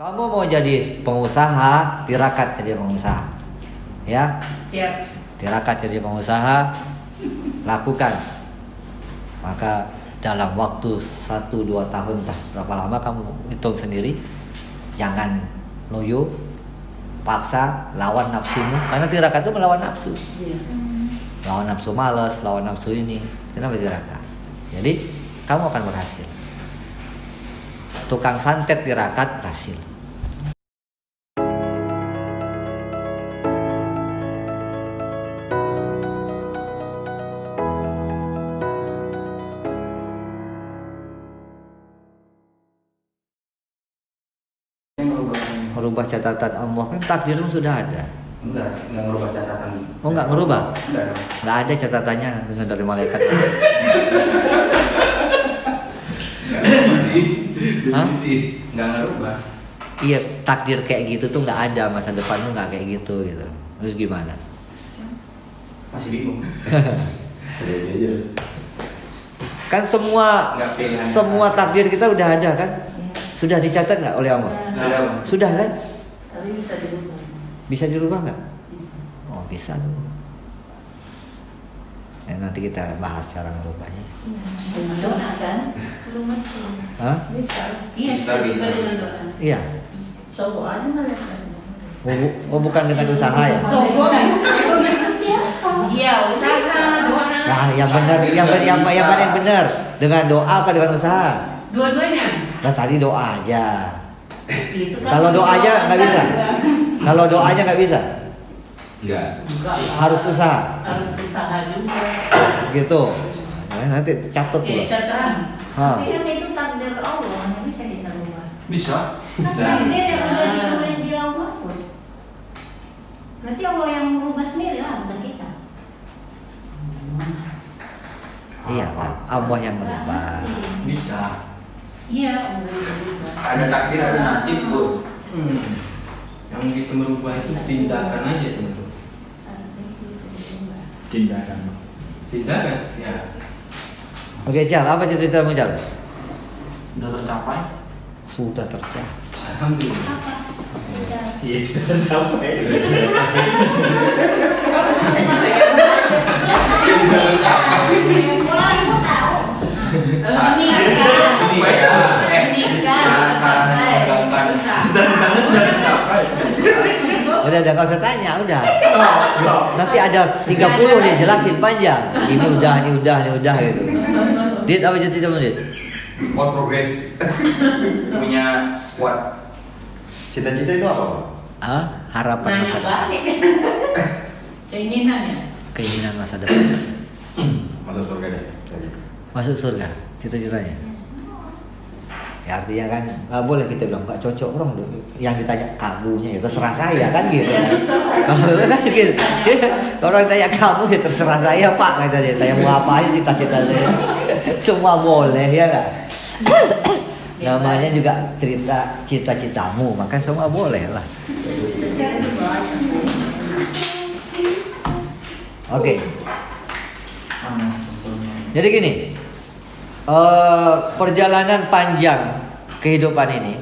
Kamu mau jadi pengusaha, tirakat jadi pengusaha. Ya? Siap. Tirakat jadi pengusaha, lakukan. Maka dalam waktu 1-2 tahun, entah berapa lama kamu hitung sendiri. Jangan loyo, paksa, lawan nafsumu. Karena tirakat itu melawan nafsu. Lawan nafsu malas, lawan nafsu ini. Kenapa tirakat? Jadi kamu akan berhasil. Tukang santet tirakat berhasil. Merubah catatan Allah kan takdirmu sudah ada. Enggak ngerubah catatan. Oh, enggak ngerubah? Enggak. Enggak ada catatannya dengan dari malaikat. Sih. Enggak ngerubah. Iya, takdir kayak gitu tuh enggak ada, masa depanmu enggak kayak gitu gitu. Terus gimana? Masih bingung. Kan semua takdir kita udah ada kan? Sudah dicatat nggak oleh Allah? Sudah kan? Tapi bisa dirubah. Bisa dirubah nggak? Bisa. Oh, bisa tuh. Ya, nanti kita bahas cara merubahnya. Dengan doa kan? Hah? Bisa. Iya, bisa dengan doa. Iya. Sobo aja malaikat. Oh, bukan dengan usaha ya? Sobo kan? Iya, usaha doa. Nah, yang benar, yang benar. Dengan doa apa dengan usaha? Dua-duanya. Nah, tadi doa aja. Itu kan Kalau doa aja nggak bisa. Kalau doanya nggak bisa. Enggak. Enggak. Harus usaha. Harus usaha juga. Gitu. Nah, nanti catat dulu. Catatan. Hah. Tapi kan itu takdir Allah, nggak bisa kita rubah. Bisa. Takdir yang udah ditulis di lauh mahfuz. Berarti Allah yang merubah sendiri lah, bukan kita. Iya, Allah yang merubah. Bisa. Iya, udah dirubah. Ada takdir, ada nasib, Bu. Yang bisa merubah itu tindakan aja sebenarnya. Tindakan ya. Oke, Cal, apa ceritamu, Cal? Sudah tercapai. Sudah tercapai. Alhamdulillah. Udah. Iya sudah tercapai. Mulai ibu tahu. Cita-citanya sudah tercapai. Udah nggak usah tanya, udah. Nanti ada 30 nih, jelasin panjang. Ini udah gitu. Dit, apa ceritamu, Dit? More progress. Punya squad. Cita-cita itu apa, Pak? Ah, harapan masa Nanya depan. balik. Keinginannya. Keinginan masa depan. Masuk surga deh. Masuk surga, cita-citanya. Ya artinya kan nggak boleh kita bilang nggak cocok orang yang ditanya kamunya ya terserah saya kan gitu kan. Kalau kan gitu, orang tanya kamu ya terserah saya Pak kata dia. Saya mau apa aja cita-cita saya. Semua boleh ya nggak? Namanya juga cerita cita-citamu, maka semua boleh lah. Oke. Jadi gini, perjalanan panjang kehidupan ini,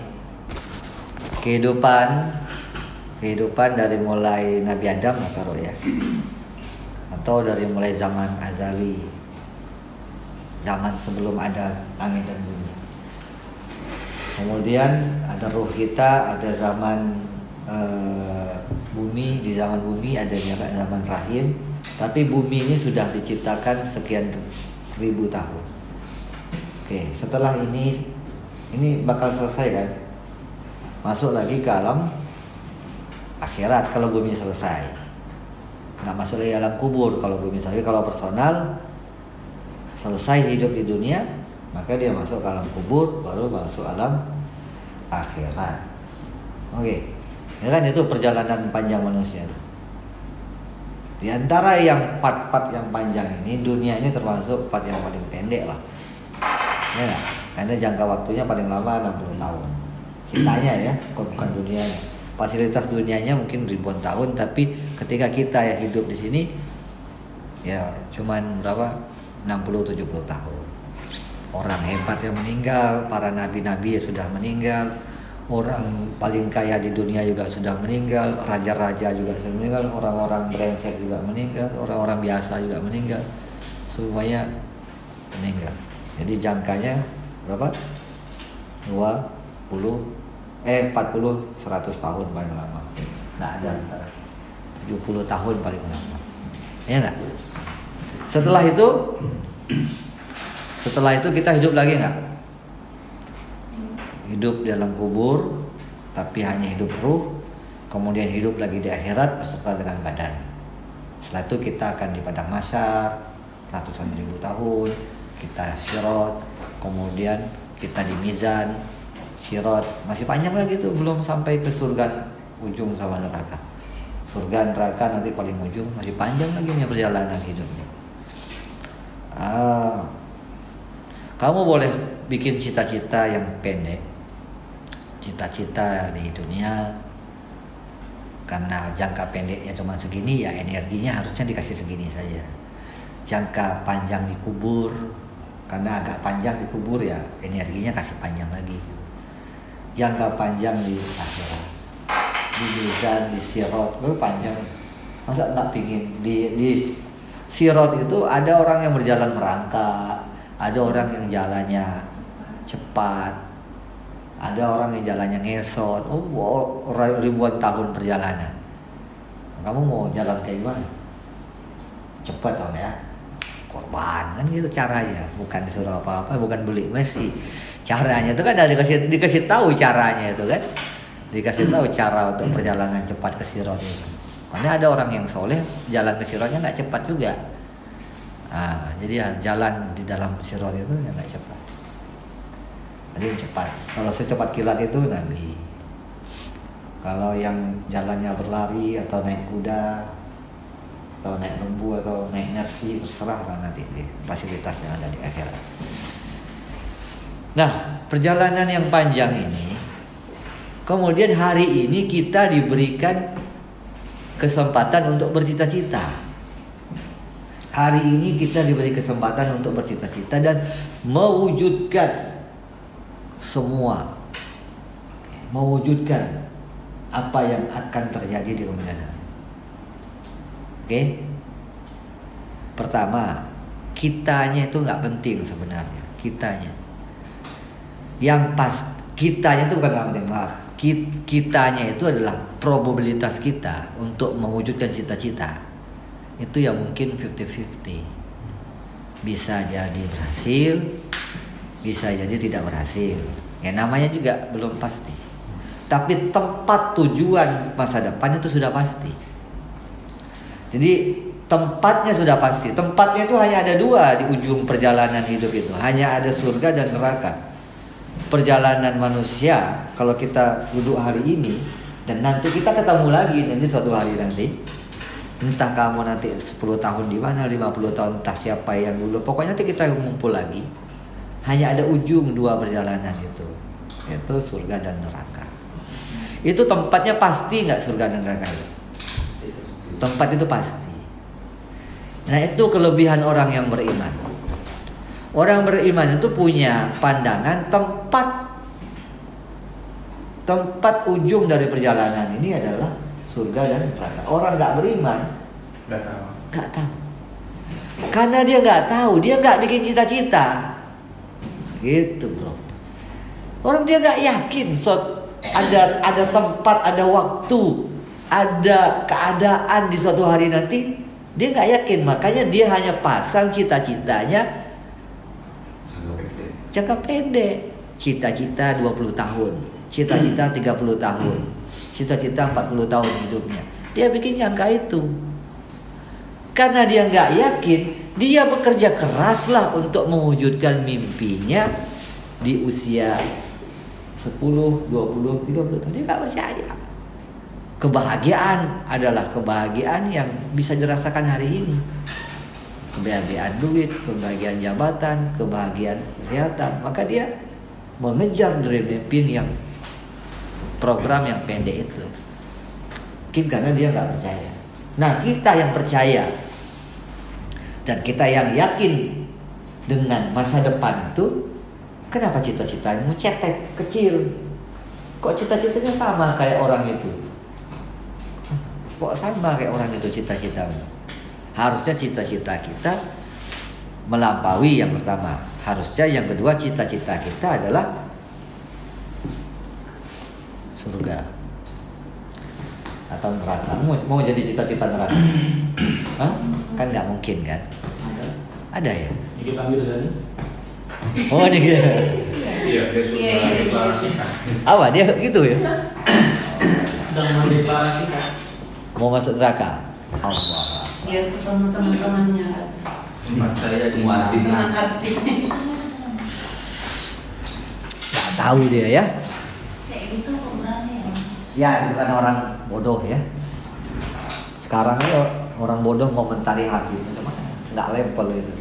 kehidupan dari mulai Nabi Adam atau dari mulai zaman azali, zaman sebelum ada langit dan bumi. Kemudian ada ruh kita, ada zaman bumi, di zaman bumi ada juga zaman rahim. Tapi bumi ini sudah diciptakan sekian ribu tahun. Oke, setelah ini bakal selesai kan? Masuk lagi ke alam akhirat kalau bumi selesai. Nggak masuk lagi alam kubur kalau bumi selesai. Kalau personal selesai hidup di dunia, maka dia masuk ke alam kubur, baru masuk alam akhirat. Oke, ya kan itu perjalanan panjang manusia. Di antara yang part-part yang panjang ini, dunia ini termasuk part yang paling pendek lah. Ya gak? Karena jangka waktunya paling lama 60 tahun. Kitanya ya, bukan dunianya. Fasilitas dunianya mungkin ribuan tahun, tapi ketika kita ya hidup di sini ya cuman berapa? 60-70 tahun. Orang hebat yang meninggal, para nabi-nabi ya sudah meninggal. orang paling kaya di dunia juga sudah meninggal, raja-raja juga sudah meninggal, orang-orang brengsek juga meninggal, orang-orang biasa juga meninggal, semuanya meninggal. Jadi jangkanya berapa? 40, 100 tahun paling lama. Nggak ada antara 70 tahun paling lama. Ya nggak? Setelah itu kita hidup lagi nggak? Hidup dalam kubur, tapi hanya hidup ruh. Kemudian hidup lagi di akhirat beserta dengan badan. Setelah itu kita akan di padang mahsyar ratusan ribu tahun. Kita sirot, kemudian kita di mizan, sirot, masih panjang lagi tuh, belum sampai ke surga ujung sama neraka. Surga neraka nanti paling ujung, masih panjang lagi nih perjalanan hidupnya. Kamu boleh bikin cita-cita yang pendek, cita-cita di dunia, karena jangka pendeknya cuma segini, ya energinya harusnya dikasih segini saja. Jangka panjang di kubur, karena agak panjang di kubur ya energinya kasih panjang lagi. Jangka panjang di akhirat, di mizan, di sirot, panjang. Masa nggak pingin di sirot itu ada orang yang berjalan merangkak, ada orang yang jalannya cepat, ada orang yang jalannya ngesot. Ribuan tahun perjalanan. Kamu mau jalan kayak gimana? Cepat dong ya, korban kan gitu caranya, bukan disuruh apa-apa, bukan beli mercy. Caranya itu kan ada dikasih tahu caranya itu kan, dikasih tahu cara untuk perjalanan cepat ke sirot itu. Karena ada orang yang soleh jalan ke sirotnya nggak cepat juga. Jadi ya, jalan di dalam sirot itu ya nggak cepat. Jadi yang cepat. Kalau secepat kilat itu Nabi. Kalau yang jalannya berlari atau naik kuda atau naik lembu atau naik nersi, terserah lah nanti di fasilitas yang ada di akhirat. Nah, perjalanan yang panjang ini, kemudian hari ini kita diberikan kesempatan untuk bercita-cita. Hari ini kita diberi kesempatan untuk bercita-cita dan mewujudkan semua, mewujudkan apa yang akan terjadi di kemudian hari. Oke? Pertama, kitanya itu nggak penting sebenarnya. Kitanya, yang pas, kitanya itu bukan nggak penting, maaf. Kitanya itu adalah probabilitas kita untuk mewujudkan cita-cita. Itu ya mungkin 50-50. Bisa jadi berhasil, bisa jadi tidak berhasil. Ya namanya juga belum pasti. Tapi tempat tujuan masa depan itu sudah pasti. Jadi tempatnya sudah pasti. Tempatnya itu hanya ada dua di ujung perjalanan hidup itu. Hanya ada surga dan neraka. Perjalanan manusia, kalau kita duduk hari ini dan nanti kita ketemu lagi nanti suatu hari nanti, entah kamu nanti 10 tahun di mana, 50 tahun, entah siapa yang dulu, pokoknya nanti kita ngumpul lagi. Hanya ada ujung dua perjalanan itu, yaitu surga dan neraka. Itu tempatnya pasti nggak surga dan neraka itu? Tempat itu pasti. Nah, itu kelebihan orang yang beriman. Orang beriman itu punya pandangan tempat ujung dari perjalanan ini adalah surga dan neraka. Orang nggak beriman nggak tahu. Karena dia nggak tahu, dia nggak bikin cita-cita. Gitu bro. Orang dia nggak yakin ada tempat, ada waktu, ada keadaan di suatu hari nanti. Dia nggak yakin, makanya dia hanya pasang cita-citanya jangka pendek. Cita-cita 20 tahun, cita-cita 30 tahun, cita-cita 40 tahun hidupnya. Dia bikin jangka itu. Karena dia nggak yakin, dia bekerja keraslah untuk mewujudkan mimpinya di usia 10, 20, 30 tahun. Dia nggak percaya. Kebahagiaan adalah kebahagiaan yang bisa dirasakan hari ini. Kebahagiaan duit, kebahagiaan jabatan, kebahagiaan kesehatan. Maka dia mengejar dream yang program yang pendek itu. Mungkin karena dia nggak percaya. Nah, kita yang percaya dan kita yang yakin dengan masa depan itu, kenapa cita-citamu cetek kecil? Kok cita-citanya sama kayak orang itu? Kok sama kayak orang itu cita-citamu? Harusnya cita-cita kita melampaui yang pertama. Harusnya yang kedua cita-cita kita adalah surga atau neraka. Mau jadi cita-cita neraka? Hah? Kan nggak mungkin kan? Ada ya? Jadi panggil Zani. Oh ini dia. Iya, dia sudah deklarasikan. Apa dia gitu ya? Sedang mendeklarasikan. Mau masuk neraka? Allah. Biar ketemu teman-temannya. Tempat saya di Muatis. Teman artis. Nggak tahu dia ya. Kayak gitu kok berani ya. Ya itu kan orang bodoh ya. Sekarang ini orang bodoh komentari Habib, cuma nggak level itu.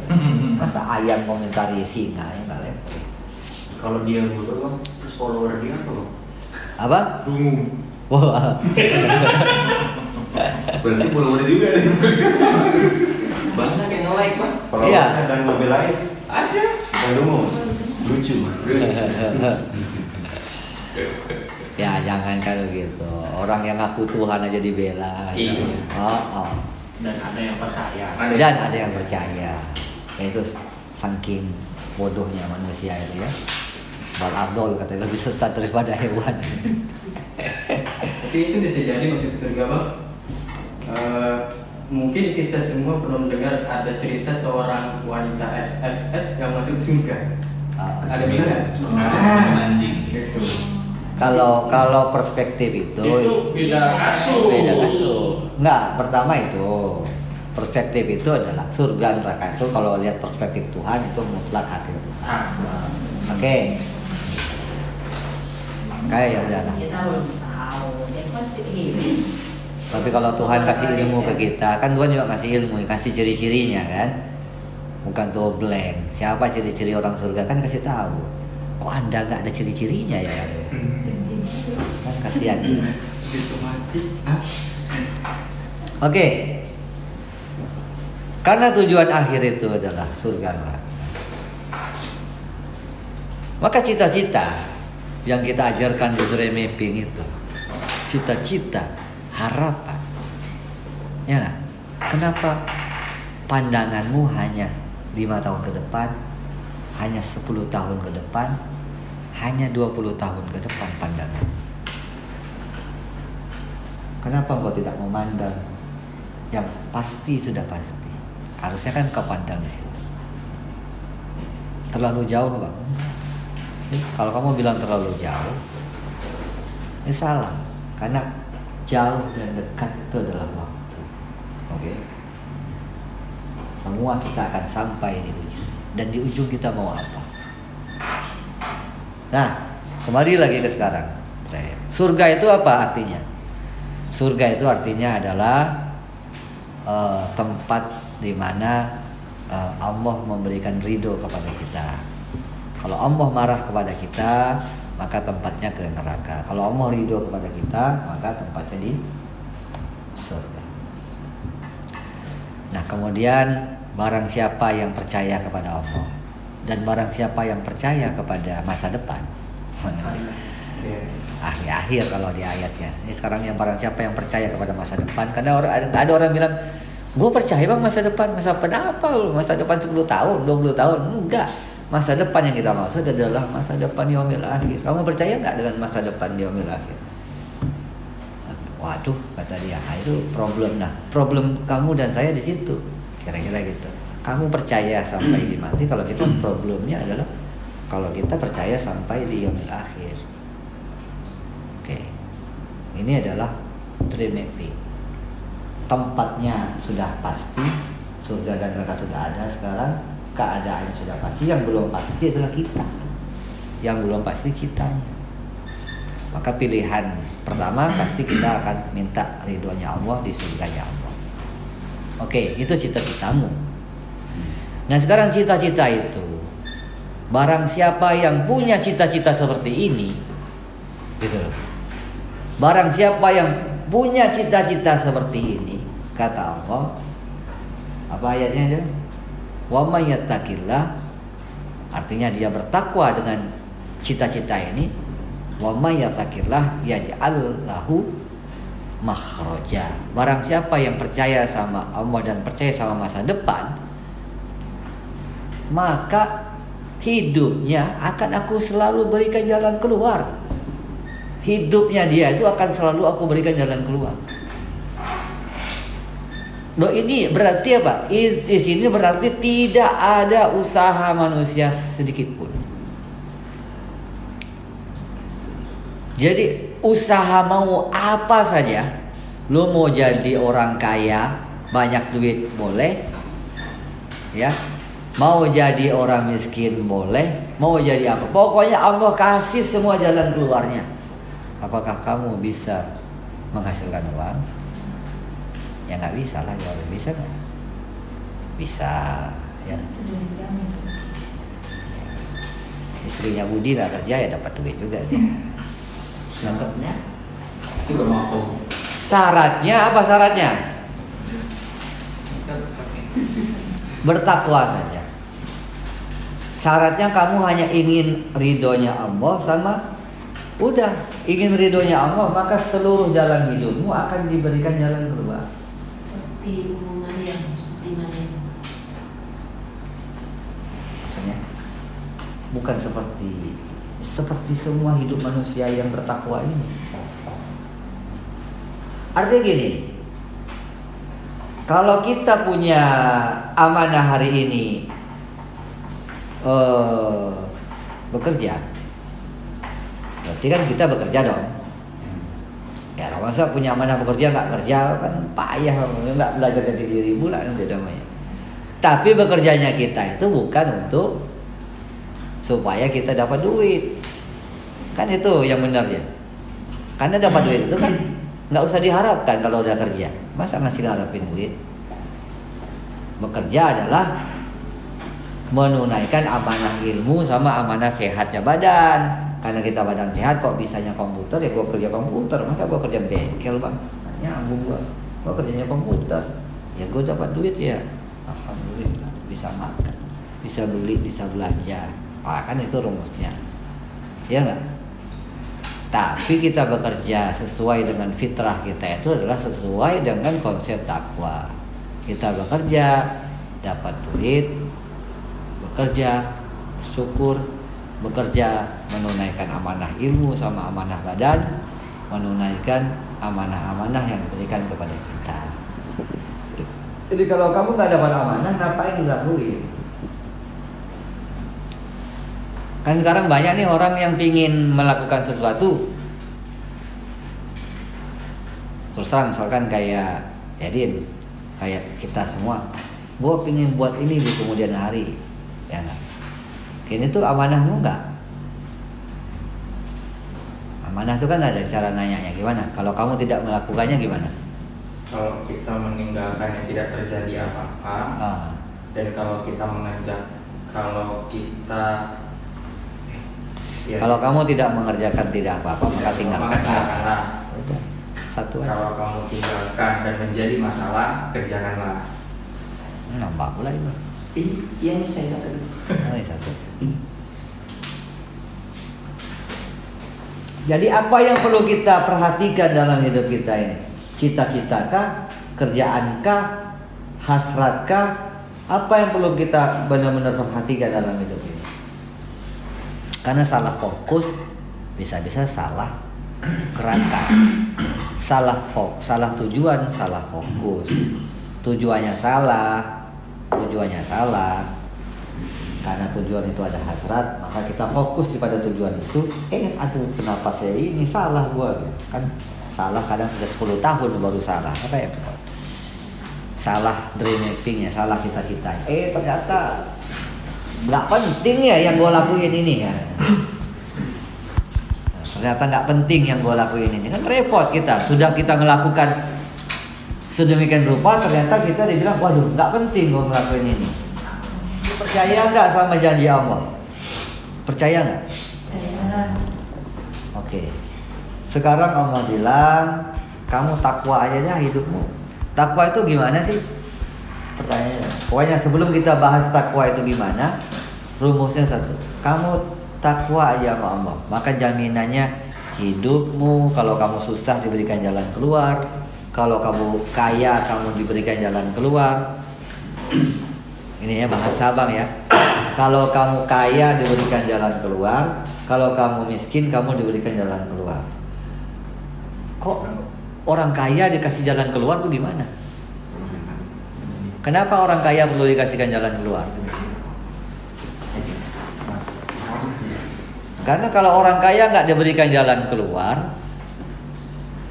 Masa ayam komentari singa ya nggak level. Kalau dia bodoh bang, terus follower dia apa bang? Apa? Dungu. Wah. Berarti boleh juga nih. Banyak yang nge-like bang. Iya. Dan mobil lain. Ada. Dan dungu. Lucu. Ya jangan kalau gitu. Orang yang ngaku Tuhan aja dibela. Iya. Oh. Dan ada yang percaya. Dan ada yang percaya. Ya, itu saking bodohnya manusia itu ya. Bal Ardol katanya lebih sesat daripada hewan. Tapi itu bisa jadi masuk surga bang. Mungkin kita semua pernah mendengar ada cerita seorang wanita XXS yang masuk surga. Ada bilang nggak? Ada anjing. Gitu. Kalau perspektif itu beda kasus. beda kasus. Enggak, pertama itu perspektif itu adalah surga neraka itu kalau lihat perspektif Tuhan itu mutlak hak Tuhan. Oke. Kayak ya udahlah. Kita belum tahu. Dia pasti ini. Tapi kalau Tuhan kasih ilmu ke kita, kan Tuhan juga kasih ilmu, kasih ciri-cirinya kan. Bukan tuh blank. Siapa ciri-ciri orang surga kan kasih tahu. Kok Anda nggak ada ciri-cirinya ya? Kan kasihan. Oke. Karena tujuan akhir itu adalah surga neraka. Maka cita-cita yang kita ajarkan di dream mapping itu, cita-cita, harapan. Ya nggak? Kenapa pandanganmu hanya 5 tahun ke depan, hanya 10 tahun ke depan, hanya 20 tahun ke depan pandangan? Kenapa engkau tidak memandang yang pasti sudah pasti? Harusnya kan kau pandang di situ. Terlalu jauh bang. Kalau kamu bilang terlalu jauh, ini salah. Karena jauh dan dekat itu adalah waktu. Oke. Semua kita akan sampai di ujung. Dan di ujung kita mau apa? Nah, kembali lagi ke sekarang. Surga itu apa artinya? Surga itu artinya adalah tempat di mana Allah memberikan ridho kepada kita. Kalau Allah marah kepada kita, maka tempatnya ke neraka. Kalau Allah ridho kepada kita, maka tempatnya di surga. Nah, kemudian barang siapa yang percaya kepada Allah dan barang siapa yang percaya kepada masa depan. Akhir-akhir kalau di ayatnya. Ini sekarang yang barang siapa yang percaya kepada masa depan. Karena ada orang bilang, gue percaya bang masa depan. Masa depan apa? Masa depan 10 tahun, 20 tahun? Enggak. Masa depan yang kita maksud adalah masa depan yaumil akhir. Kamu percaya nggak dengan masa depan yaumil akhir? Waduh, kata dia, itu problem. Nah, problem kamu dan saya di situ. Kira-kira gitu. Kamu percaya sampai di mati. Kalau kita problemnya adalah kalau kita percaya sampai di yaumil akhir. Oke. Ini adalah dream mapping. Tempatnya sudah pasti, surga dan neraka sudah ada sekarang. Keadaannya sudah pasti, yang belum pasti adalah kita. Yang belum pasti kitanya. Maka pilihan pertama pasti kita akan minta ridhonya Allah di surganya Allah. Oke, itu cita-citamu. Nah sekarang cita-cita itu, barang siapa yang punya cita-cita seperti ini, gitu loh. Barang siapa yang punya cita-cita seperti ini, kata Allah, apa ayatnya itu? Wa may yattaqillah, artinya dia bertakwa dengan cita-cita ini, Wa may yattaqillah yaj'al lahu makhraja. Barang siapa yang percaya sama Allah dan percaya sama masa depan, maka hidupnya akan aku selalu berikan jalan keluar. Hidupnya dia itu akan selalu aku berikan jalan keluar. Loh, ini berarti apa? Di sini berarti tidak ada usaha manusia sedikit pun. Jadi usaha mau apa saja, lo mau jadi orang kaya, banyak duit boleh, ya. Mau jadi orang miskin boleh, mau jadi apa? Pokoknya Allah kasih semua jalan keluarnya. Apakah kamu bisa menghasilkan uang? Ya nggak bisa lah, ya bisa nggak? Bisa, ya. Istrinya Budi lah kerja ya dapat duit juga dia. Contohnya itu baru aku. Syaratnya apa syaratnya? Bertakwa saja. Syaratnya kamu hanya ingin ridhonya Allah sama udah ingin ridhonya Allah, maka seluruh jalan hidupmu akan diberikan jalan keluar. Seperti Ummu Maryam, seperti Maryam. Maksudnya bukan seperti semua hidup manusia yang bertakwa ini. Artinya gini, kalau kita punya amanah hari ini bekerja, berarti kan kita bekerja dong. Ya, masa punya amanah bekerja nggak kerja kan payah, nggak belajar dari diri pula nanti namanya. Tapi bekerjanya kita itu bukan untuk supaya kita dapat duit, kan itu yang benar ya. Karena dapat duit itu kan nggak usah diharapkan kalau udah kerja. Masa ngasih harapin duit? Bekerja adalah menunaikan amanah ilmu sama amanah sehatnya badan. Karena kita badan sehat kok bisanya komputer, ya gue kerja komputer. Masa gue kerja bengkel bang? Nyambung gue kerjanya komputer. Ya gue dapat duit ya, alhamdulillah, bisa makan, bisa beli, bisa belanja. Kan itu rumusnya, ya nggak? Tapi kita bekerja sesuai dengan fitrah kita, itu adalah sesuai dengan konsep takwa. Kita bekerja, dapat duit, bekerja, bersyukur, bekerja, menunaikan amanah ilmu sama amanah badan, menunaikan amanah-amanah yang diberikan kepada kita. Jadi kalau kamu nggak dapat amanah, ngapain dilakuin? Kan sekarang banyak nih orang yang pingin melakukan sesuatu. Terus terang misalkan kayak Edin, kayak kita semua, gue pingin buat ini di kemudian hari, ya nggak? Ini tuh amanahmu nggak? Amanah itu kan ada cara nanyanya gimana? Kalau kamu tidak melakukannya gimana? Kalau kita meninggalkannya tidak terjadi apa-apa, dan kalau kita kalau kamu tidak mengerjakan tidak apa-apa, maka tinggalkanlah. Udah, satu aja. Kalau kamu tinggalkan dan menjadi masalah, kerjakanlah. Nambah pula itu. Iya nih saya satu. Ini satu. Jadi apa yang perlu kita perhatikan dalam hidup kita ini? Cita-citakah? Kerjaankah? Hasratkah? Apa yang perlu kita benar-benar perhatikan dalam hidup ini? Karena salah fokus bisa-bisa salah kerangka, salah tujuan, salah fokus. Tujuannya salah. Karena tujuan itu ada hasrat, maka kita fokus pada tujuan itu. Aduh, kenapa saya ini salah gua? Kan salah kadang sudah 10 tahun baru salah. Apa ya? Salah dream mappingnya, salah cita-citanya. Ternyata nggak penting ya yang gue lakuin ini ya. Ternyata nggak penting yang gue lakuin ini. Kan repot kita. Sudah kita melakukan sedemikian rupa, ternyata kita dibilang, waduh, nggak penting gue ngelakuin ini. Percaya nggak sama janji Allah? Percaya nggak? Percaya. Oke. Sekarang Allah bilang, kamu takwa aja dah hidupmu. Takwa itu gimana sih? Pertanyaannya. Pokoknya sebelum kita bahas takwa itu gimana, rumusnya satu. Kamu takwa aja sama Allah, maka jaminannya hidupmu. Kalau kamu susah diberikan jalan keluar. Kalau kamu kaya kamu diberikan jalan keluar. Ini ya bahasa Bang ya. Kalau kamu kaya diberikan jalan keluar. Kalau kamu miskin kamu diberikan jalan keluar. Kok orang kaya dikasih jalan keluar tuh gimana? Kenapa orang kaya perlu dikasihkan jalan keluar? Karena kalau orang kaya nggak diberikan jalan keluar,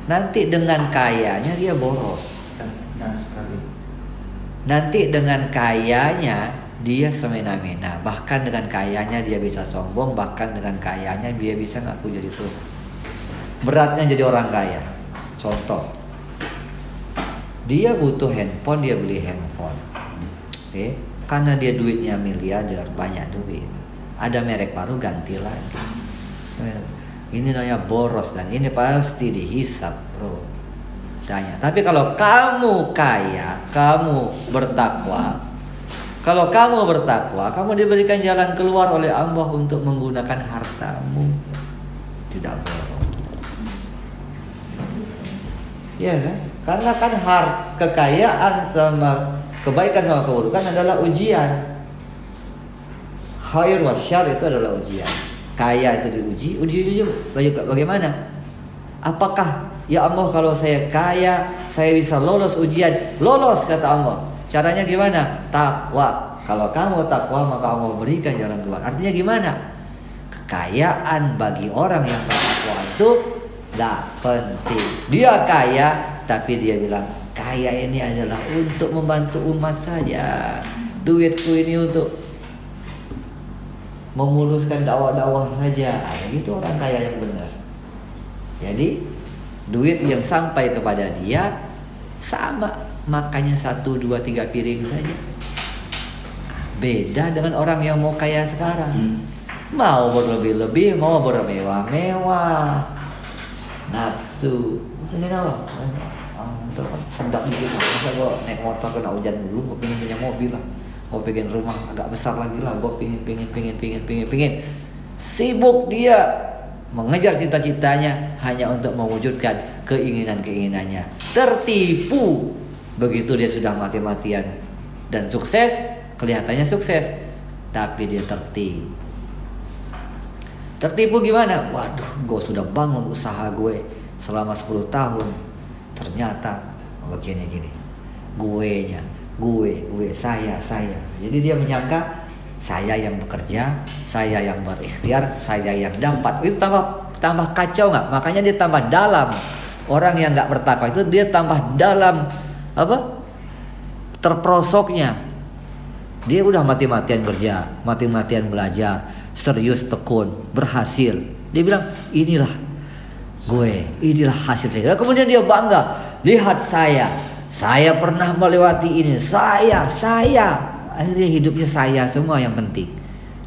nanti dengan kayanya dia boros. Nanti dengan kayanya dia semena-mena. Bahkan dengan kayanya dia bisa sombong. Bahkan dengan kayanya dia bisa ngaku jadi Tuhan. Beratnya jadi orang kaya. Contoh, dia butuh handphone, dia beli handphone. Oke, karena dia duitnya miliarder, banyak duit. Ada merek baru ganti lagi. Ini namanya boros dan ini pasti dihisap, bro. Tanya. Tapi kalau kamu kaya, kamu bertakwa. Kalau kamu bertakwa, kamu diberikan jalan keluar oleh Allah untuk menggunakan hartamu. Tidak boros. Ya kan? Karena kan kekayaan sama kebaikan sama keburukan adalah ujian. Khair wa syarr itu adalah ujian. Kaya itu diuji, uji bagaimana? Apakah ya Allah kalau saya kaya, saya bisa lolos ujian? Lolos kata Allah. Caranya gimana? Takwa. Kalau kamu takwa maka Allah berikan jalan keluar. Artinya gimana? Kekayaan bagi orang yang bertakwa itu gak penting. Dia kaya tapi dia bilang kaya ini adalah untuk membantu umat saja. Duitku ini untuk memuluskan dakwah-dakwah saja. Itu orang kaya yang benar. Jadi duit yang sampai kepada dia sama makannya 1, 2, 3 piring saja. Beda dengan orang yang mau kaya sekarang. Mau berlebih-lebih, mau bermewah-mewah. Nafsu. Ini apa? Sedap gitu. Masa gue naik motor kena hujan dulu, gue pengen punya mobil lah. Gue pengen rumah agak besar lagi lah. Gue pengen. Sibuk dia mengejar cita-citanya hanya untuk mewujudkan keinginan-keinginannya. Tertipu. Begitu dia sudah mati-matian dan sukses, kelihatannya sukses, tapi dia tertipu. Tertipu gimana? Waduh, gue sudah bangun usaha gue selama 10 tahun. Ternyata begini gini. Gue, saya. Jadi dia menyangka saya yang bekerja, saya yang berikhtiar, saya yang dapat. Itu tambah kacau nggak? Makanya dia tambah dalam. Orang yang nggak bertakwa itu dia tambah dalam terperosoknya. Dia udah mati-matian kerja, mati-matian belajar, serius tekun, berhasil. Dia bilang inilah gue, inilah hasil saya. Kemudian dia bangga, lihat saya pernah melewati ini, saya. Akhirnya hidupnya saya semua yang penting.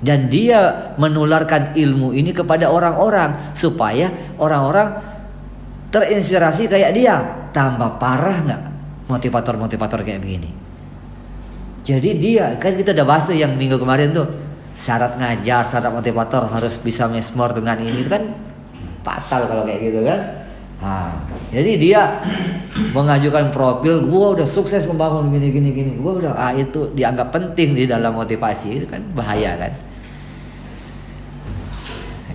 Dan dia menularkan ilmu ini kepada orang-orang supaya orang-orang terinspirasi kayak dia. Tambah parah nggak motivator kayak begini? Jadi dia, kan kita udah bahas tuh yang minggu kemarin tuh, syarat ngajar, syarat motivator harus bisa mesmor dengan ini. Itu kan fatal kalau kayak gitu kan. Jadi dia mengajukan profil, gua udah sukses membangun gini. Gua udah itu dianggap penting di dalam motivasi. Itu kan bahaya kan.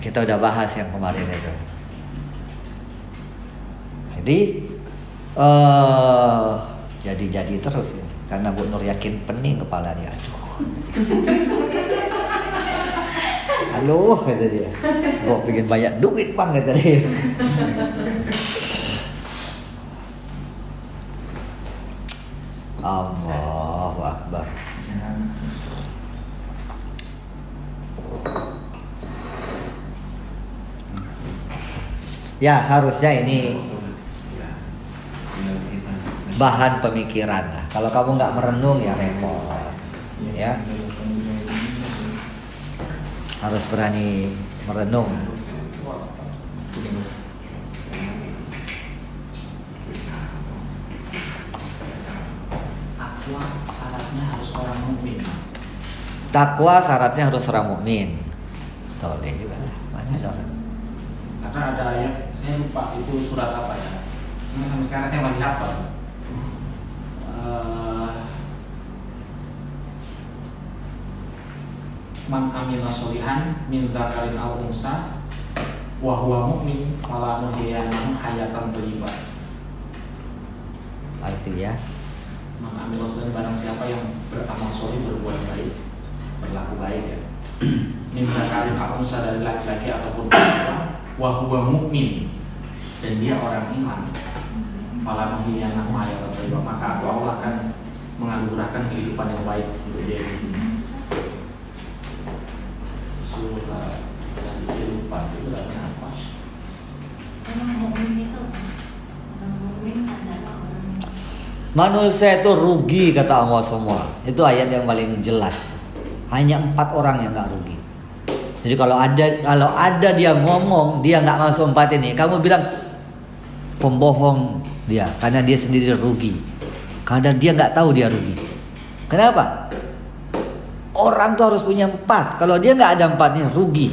Kita udah bahas yang kemarin itu. Jadi jadi terus ya. Karena Bu Nur yakin pening kepala dia. Halo kata dia. Gua pengen banyak duit bang kata dia. Allahu Akbar. Ya seharusnya ini bahan pemikiran lah. Kalau kamu nggak merenung ya repot. Ya. Harus berani merenung. Takwa syaratnya harus orang mukmin. Toleh juga lah. Mana dong? Karena ada ayat, saya lupa itu surat apa ya. Ini sampai sekarang saya masih hafal. Man amila sholihan min dzakarin aw unsa wa huwa mu'min fala nuhyiyannahu hayatan thayyibah. Artinya Man amila sholihan, barang siapa yang beramal sholih, berbuat baik, berlaku baik ya. Min dzakarin aw unsa, dari laki-laki ataupun perempuan, wa huwa mu'min, dan dia orang iman. Fala nuhyiyannahu hayatan thayyibah, maka Allah akan menganugerahkan kehidupan yang baik untuk dia. Surat yang lupa itu suratnya apa? Emang mukmin itu orang mukmin adalah orang manusia itu rugi kata Allah semua. Itu ayat yang paling jelas. Hanya 4 orang yang nggak rugi. Jadi kalau ada dia ngomong dia nggak masuk 4 ini, kamu bilang pembohong dia, karena dia sendiri rugi. Karena dia nggak tahu dia rugi. Kenapa? Orang tuh harus punya 4. Kalau dia nggak ada 4-nya, rugi.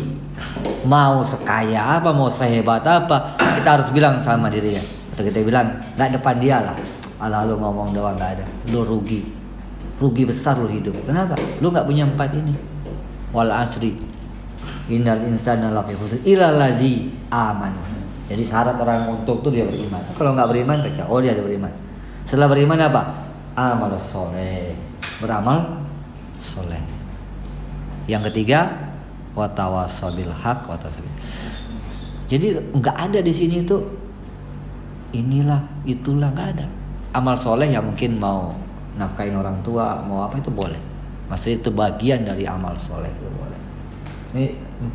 Mau sekaya apa, mau sehebat apa, kita harus bilang sama dirinya. Atau kita bilang nggak depan dia lah. Alah lu ngomong doang nggak ada. Lu rugi. Rugi besar lu hidup. Kenapa? Lu nggak punya 4 ini. Wal asri. Innal insana lafi khusr illa allazi amanu. Jadi syarat orang untuk tuh dia beriman. Kalau nggak beriman kacau. Oh dia ada beriman. Setelah beriman apa? Amal soleh. Beramal soleh. Yang ketiga, watawasau bil haq watawasau. Jadi nggak ada di sini tuh inilah itulah, nggak ada. Amal soleh yang mungkin mau nafkahin orang tua, mau apa itu boleh. Maksudnya itu bagian dari amal soleh itu boleh. Ini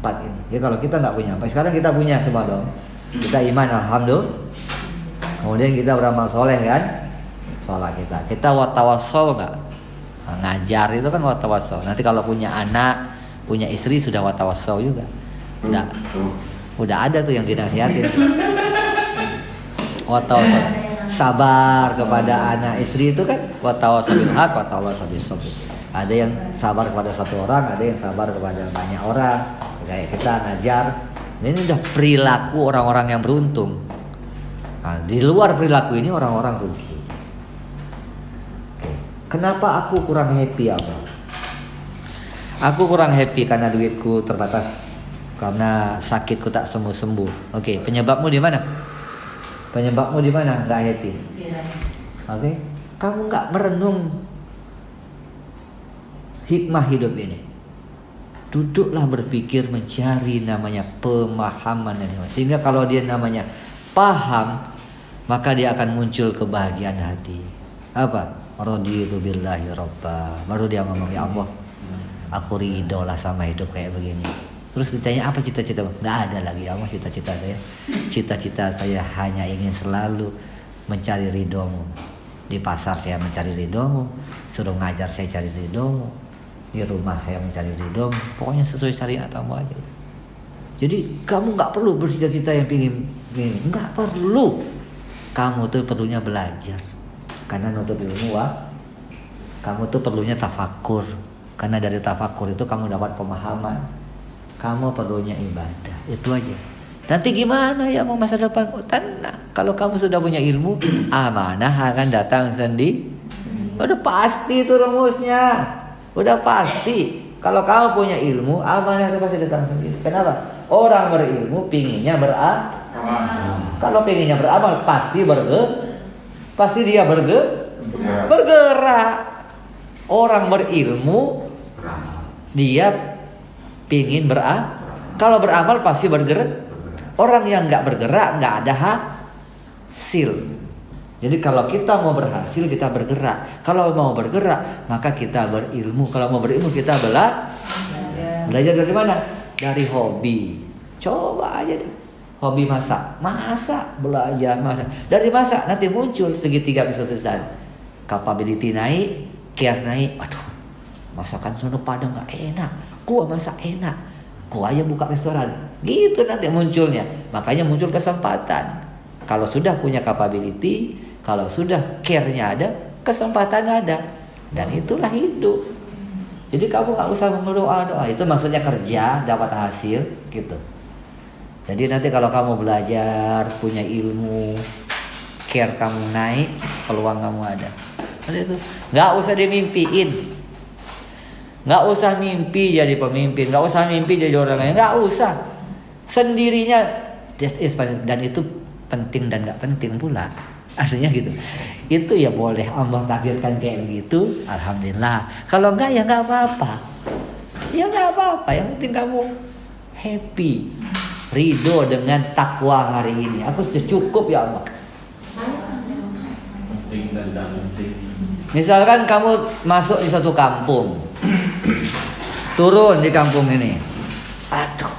4 ini. Ya kalau kita nggak punya, sekarang kita punya semua dong. Kita iman alhamdulillah. Kemudian kita beramal soleh kan, sholat kita watawasau nggak? Ngajar itu kan watawasau. Nanti kalau punya anak, punya istri sudah watawasau juga. Udah ada tuh yang dinasihatin. Watawasau, sabar kepada anak istri itu kan watawasau bil haq watawasau bis sabr. Ada yang sabar kepada satu orang, ada yang sabar kepada banyak orang. Kayak kita ngajar, ini udah perilaku orang-orang yang beruntung. Nah, di luar perilaku ini orang-orang rugi. Kenapa aku kurang happy apa? Aku kurang happy karena duitku terbatas, karena sakitku tak sembuh-sembuh. Oke, penyebabmu di mana? Penyebabmu di mana? Nggak happy. Oke, kamu nggak merenung hikmah hidup ini. Duduklah berpikir, mencari namanya pemahaman dan hikmah. Sehingga kalau dia namanya paham, maka dia akan muncul kebahagiaan hati. Apa? Raditu billahi robba. Baru dia ngomong, ya Allah, aku ridho lah sama hidup kayak begini. Terus ditanya apa cita-citamu? Nggak ada lagi ya Allah cita-cita saya. Cita-cita saya hanya ingin selalu mencari ridhomu. Di pasar saya mencari ridhomu, suruh ngajar saya cari ridhomu, di rumah saya mencari ridhomu. Pokoknya sesuai syariat kamu aja. Jadi kamu nggak perlu bercita-cita yang pingin, nggak perlu. Kamu tuh perlunya belajar. Karena nuntut ilmu kamu tuh perlunya tafakur. Karena dari tafakur itu kamu dapat pemahaman. Kamu perlunya ibadah. Itu aja. Nanti gimana ya mau masa depan? Tenang. Kalau kamu sudah punya ilmu, amanah akan datang sendiri. Udah pasti itu rumusnya. Udah pasti. Kalau kamu punya ilmu, amanah itu pasti datang sendiri. Kenapa? Orang berilmu pinginnya beramal. Kalau pinginnya beramal pasti pasti dia bergerak. Orang berilmu dia pingin beramal. Kalau beramal pasti bergerak. Orang yang nggak bergerak nggak ada hasil. Jadi kalau kita mau berhasil kita bergerak. Kalau mau bergerak maka kita berilmu. Kalau mau berilmu kita belajar dari mana? Dari hobi. Coba aja deh. Hobi masak, belajar masak. Dari masak nanti muncul segitiga kesuksesan. Capability naik, care naik. Aduh, masakan sono Padang nggak enak. Gua masak enak. Gua aja buka restoran. Gitu nanti munculnya. Makanya muncul kesempatan. Kalau sudah punya capability, kalau sudah care-nya ada, kesempatan ada. Dan itulah hidup. Jadi kamu nggak usah mengeluh doa. Itu maksudnya kerja dapat hasil gitu. Jadi nanti kalau kamu belajar, punya ilmu, care kamu naik, peluang kamu ada. Nanti itu nggak usah dimimpiin, nggak usah mimpi jadi pemimpin, nggak usah mimpi jadi orang lain, nggak usah. Sendirinya just is, dan itu penting dan nggak penting pula. Artinya gitu. Itu ya boleh Allah takdirkan kayak begitu, alhamdulillah. Kalau enggak ya nggak apa-apa. Ya nggak apa-apa. Yang penting kamu happy, ridho dengan takwa hari ini. Aku sudah cukup ya Allah. Penting dan tidak penting. Misalkan kamu masuk di satu kampung, turun di kampung ini, aduh,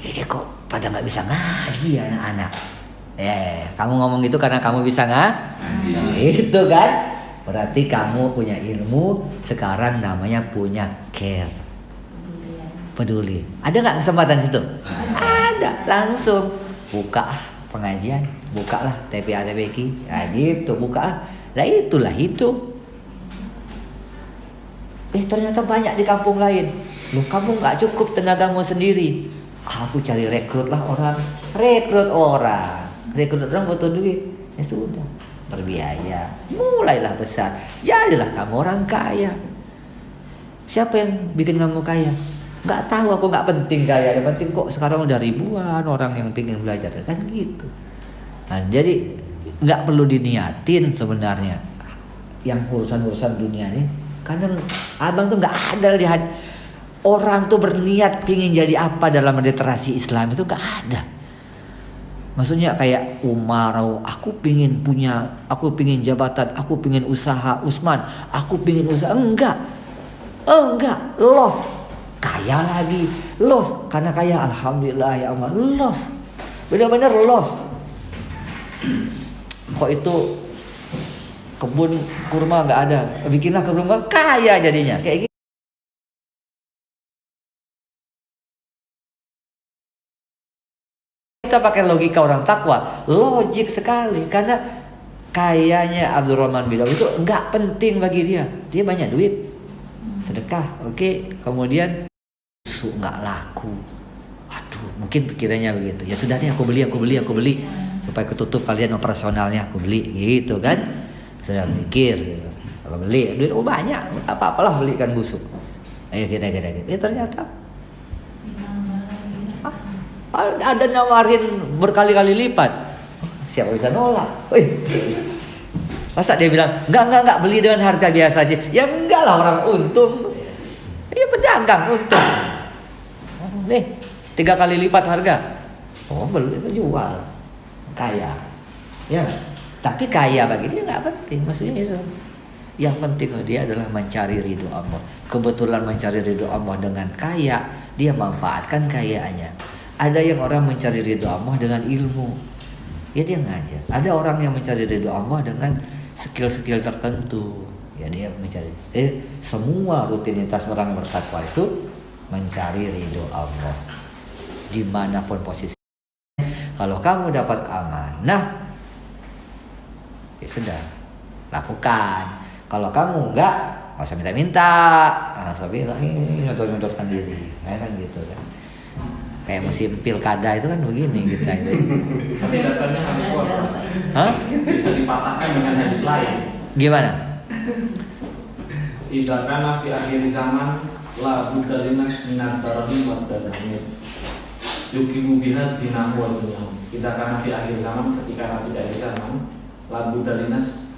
ini kok pada nggak bisa ngaji anak-anak. Kamu ngomong gitu karena kamu bisa ngaji, itu kan? Berarti kamu punya ilmu, sekarang namanya punya care, peduli. Ada nggak kesempatan situ? Ada, langsung buka pengajian, bukalah TPA TPQ, ya gitu, buka. Lah itulah hidup. Ternyata banyak di kampung lain. Loh, kamu nggak cukup tenagamu sendiri. Aku cari rekrut orang butuh duit. Ya sudah, berbiaya. Mulailah besar. Jadilah kamu orang kaya. Siapa yang bikin kamu kaya? Nggak tahu, aku nggak penting kaya. Yang penting kok sekarang udah ribuan orang yang pengen belajar, kan gitu. Nah, jadi nggak perlu diniatin sebenarnya yang urusan dunia ini, karena abang tuh nggak ada lihat orang tuh berniat pingin jadi apa dalam literasi Islam, itu nggak ada. Maksudnya kayak Umar, aku pingin jabatan, aku pingin usaha, Utsman, aku pingin usaha, enggak, lost, kaya lagi, lost, karena kaya, alhamdulillah ya Allah, lost, benar-benar lost. Kok itu kebun kurma nggak ada, bikinlah kebun kurma, kaya jadinya kayak gitu. Kita pakai logika orang takwa, logik sekali, karena kayanya Abdurrahman bin Auf itu nggak penting bagi dia banyak duit, sedekah, oke. Kemudian susu nggak laku, aduh, mungkin pikirannya begitu, ya sudah deh aku beli supaya ketutup kalian operasionalnya, aku beli gitu kan. Sudah mikir gitu. Kalau beli duit banyak, apa-apalah belikan busuk. Ayo kita. Ternyata ada nawarin berkali-kali lipat. Siapa bisa nolak? Masa dia bilang enggak beli dengan harga biasa aja? Ya enggak lah, orang untung. Ya pedagang untung. Nih 3 kali lipat harga. Beli jual. Kaya, ya, tapi kaya bagi dia nggak penting, maksudnya itu. Yang penting dia adalah mencari ridho Allah. Kebetulan mencari ridho Allah dengan kaya, dia manfaatkan kayaannya. Ada yang orang mencari ridho Allah dengan ilmu, ya dia ngajar. Ada orang yang mencari ridho Allah dengan skill-skill tertentu, ya dia mencari. Semua rutinitas orang bertakwa itu mencari ridho Allah dimanapun posisi. Kalau kamu dapat amanah, ya sudah, lakukan. Kalau kamu enggak usah minta-minta, tapi nyodor-nyodorkan diri, kan gitu kan. Kayak musim pilkada itu kan begini gitu. Tapi datanya hadis kuat, bisa dipatahkan dengan hadis lain. Gimana? Idza kana fi akhir zaman la budda linas minat darahim wa darahim. Yukimu biha dinahu wa dunyahu. Kita karena di akhir zaman, ketika nanti di akhir zaman, lagu dalinas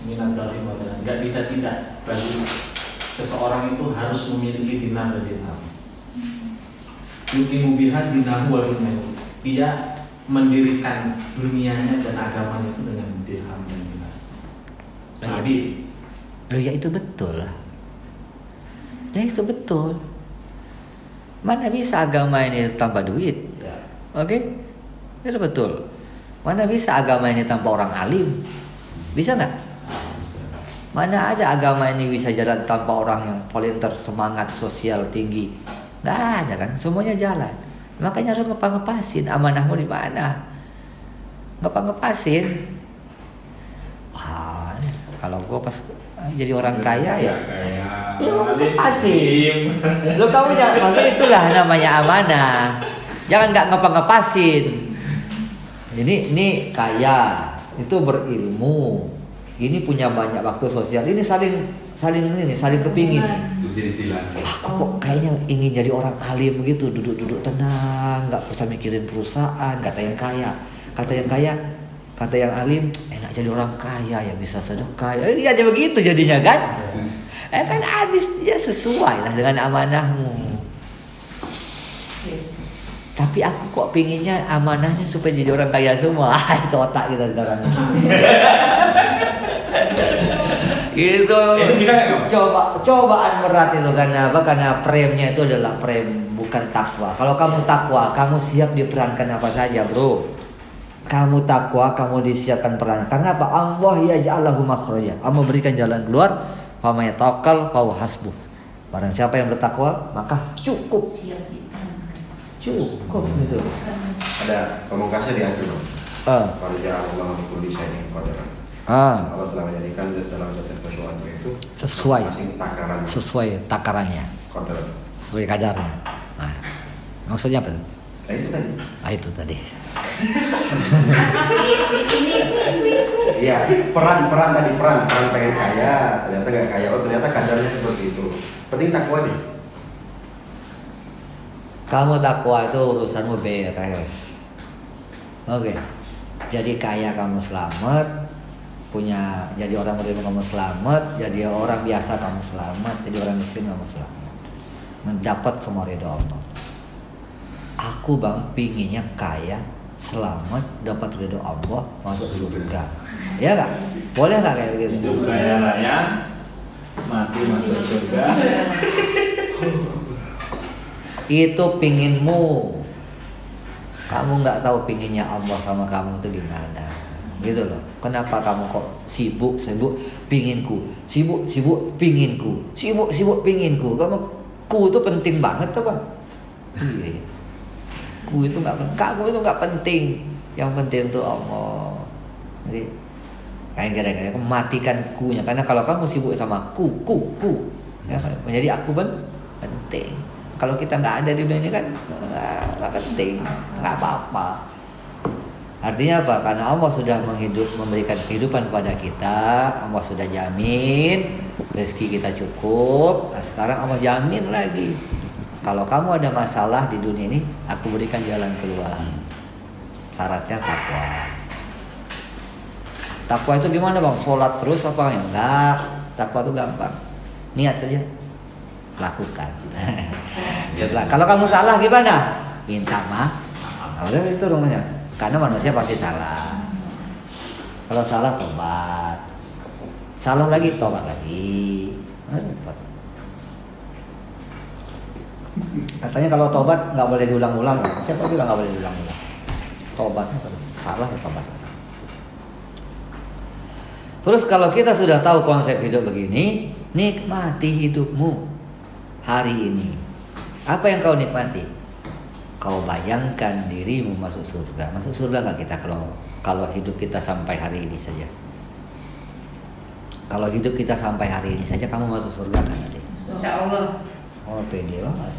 minat darahim wa dunyahu. Gak bisa tidak bagi seseorang itu harus memiliki dinar dan dirham. Yukimu biha dinahu wa dunyahu. Dia mendirikan dunianya dan agamanya itu dengan dirham dan dinar. Nabi, ya itu betul lah. Ya itu betul. Mana bisa agama ini tanpa duit? ya. Oke? Itu betul. Mana bisa agama ini tanpa orang alim? Bisa nggak? Mana ada agama ini bisa jalan tanpa orang yang volunteer, semangat sosial tinggi? Nggak ada kan? Semuanya jalan. Makanya harus ngepas-ngepasin amanahmu di mana. Ngepas-ngepasin. Wah, kalau gue pas jadi orang kaya ya. Ya pasti. Lo kamu jangan, maksud itulah namanya amanah. Jangan nggak ngepas-ngepasin. Ini kaya, itu berilmu. Ini punya banyak waktu sosial. Ini saling kepingin. Susi silang. Aku kok kayaknya ingin jadi orang alim gitu, duduk-duduk tenang, nggak usah mikirin perusahaan. Kata yang alim, enak jadi orang kaya ya, bisa sedekah. Ya dia begitu jadinya kan? Kan hadis dia sesuai lah dengan amanahmu. Tapi aku kok pinginnya amanahnya supaya jadi orang kaya semua. Itu otak kita sekarang. Gitu. Itu bisa nggak? Cobaan berat itu karena apa? Karena premnya itu adalah prem, bukan takwa. Kalau kamu takwa, kamu siap diperankan apa saja, bro. Kamu takwa, kamu disiapkan peran. Karena apa? Allah yaj'alahu makhraja. Allah berikan jalan keluar. Fa may yatawakkal fa huwa hasbuh. Barang siapa yang bertakwa, maka cukup. Cukup gitu. Ada pemungkasnya di akhir Bang. Kalau Allah mengikuti saya qadaran. Allah telah menjadikan dalam setiap sesuatu itu Sesuai takaran. Sesuai takarannya, Qadaran. sesuai kadarnya. Nah, maksudnya apa? Itu tadi. Itu tadi. Di sini Iya, peran pengen kaya, ternyata nggak kaya. Oh ternyata kadarnya seperti itu. Penting takwa deh. Kamu takwa itu urusanmu beres. Oke. Jadi kaya kamu selamat, jadi orang beriman kamu selamat, jadi orang biasa kamu selamat, jadi orang miskin kamu selamat. Mendapat semua ridho Allah. Aku bang pinginnya kaya, selamat, dapat ridho Allah, masuk surga. Ya nggak? Boleh nggak kayak begitu? Hidup kaya raya, mati masuk surga. Itu pinginmu. Kamu nggak tahu pinginnya Allah sama kamu itu gimana, gitu loh. Kenapa kamu kok sibuk pinginku, sibuk pinginku, sibuk pinginku? Kamu ku itu penting banget apa? Iya. Ku itu nggak penting, kamu itu nggak penting. Yang penting itu Allah. Jadi kayak kira-kira matikan kunya, karena kalau kamu sibuk sama ku, ya, menjadi aku penting. Kalau kita nggak ada di dunia ini kan nggak penting, nggak apa-apa. Artinya apa? Karena Allah sudah memberikan kehidupan kepada kita, Allah sudah jamin rezeki kita cukup. Nah, sekarang Allah jamin lagi, kalau kamu ada masalah di dunia ini, aku berikan jalan keluar. Syaratnya takwa. Takwa itu gimana bang? Sholat terus apa? Enggak. Takwa itu gampang. Niat saja, lakukan. Setelah kalau kamu salah gimana? Minta maaf. Nah, itu rumahnya. Karena manusia pasti salah. Kalau salah tobat. Salah lagi tobat lagi. Katanya kalau tobat nggak boleh diulang-ulang. Siapa bilang nggak boleh diulang-ulang? Tobatnya terus. Salah ya tobat. Terus kalau kita sudah tahu konsep hidup begini, nikmati hidupmu hari ini. Apa yang kau nikmati? Kau bayangkan dirimu masuk surga. Masuk surga nggak kita kalau hidup kita sampai hari ini saja? Kalau hidup kita sampai hari ini saja, kamu masuk surga nggak nanti? Insya Allah. Oh pede banget.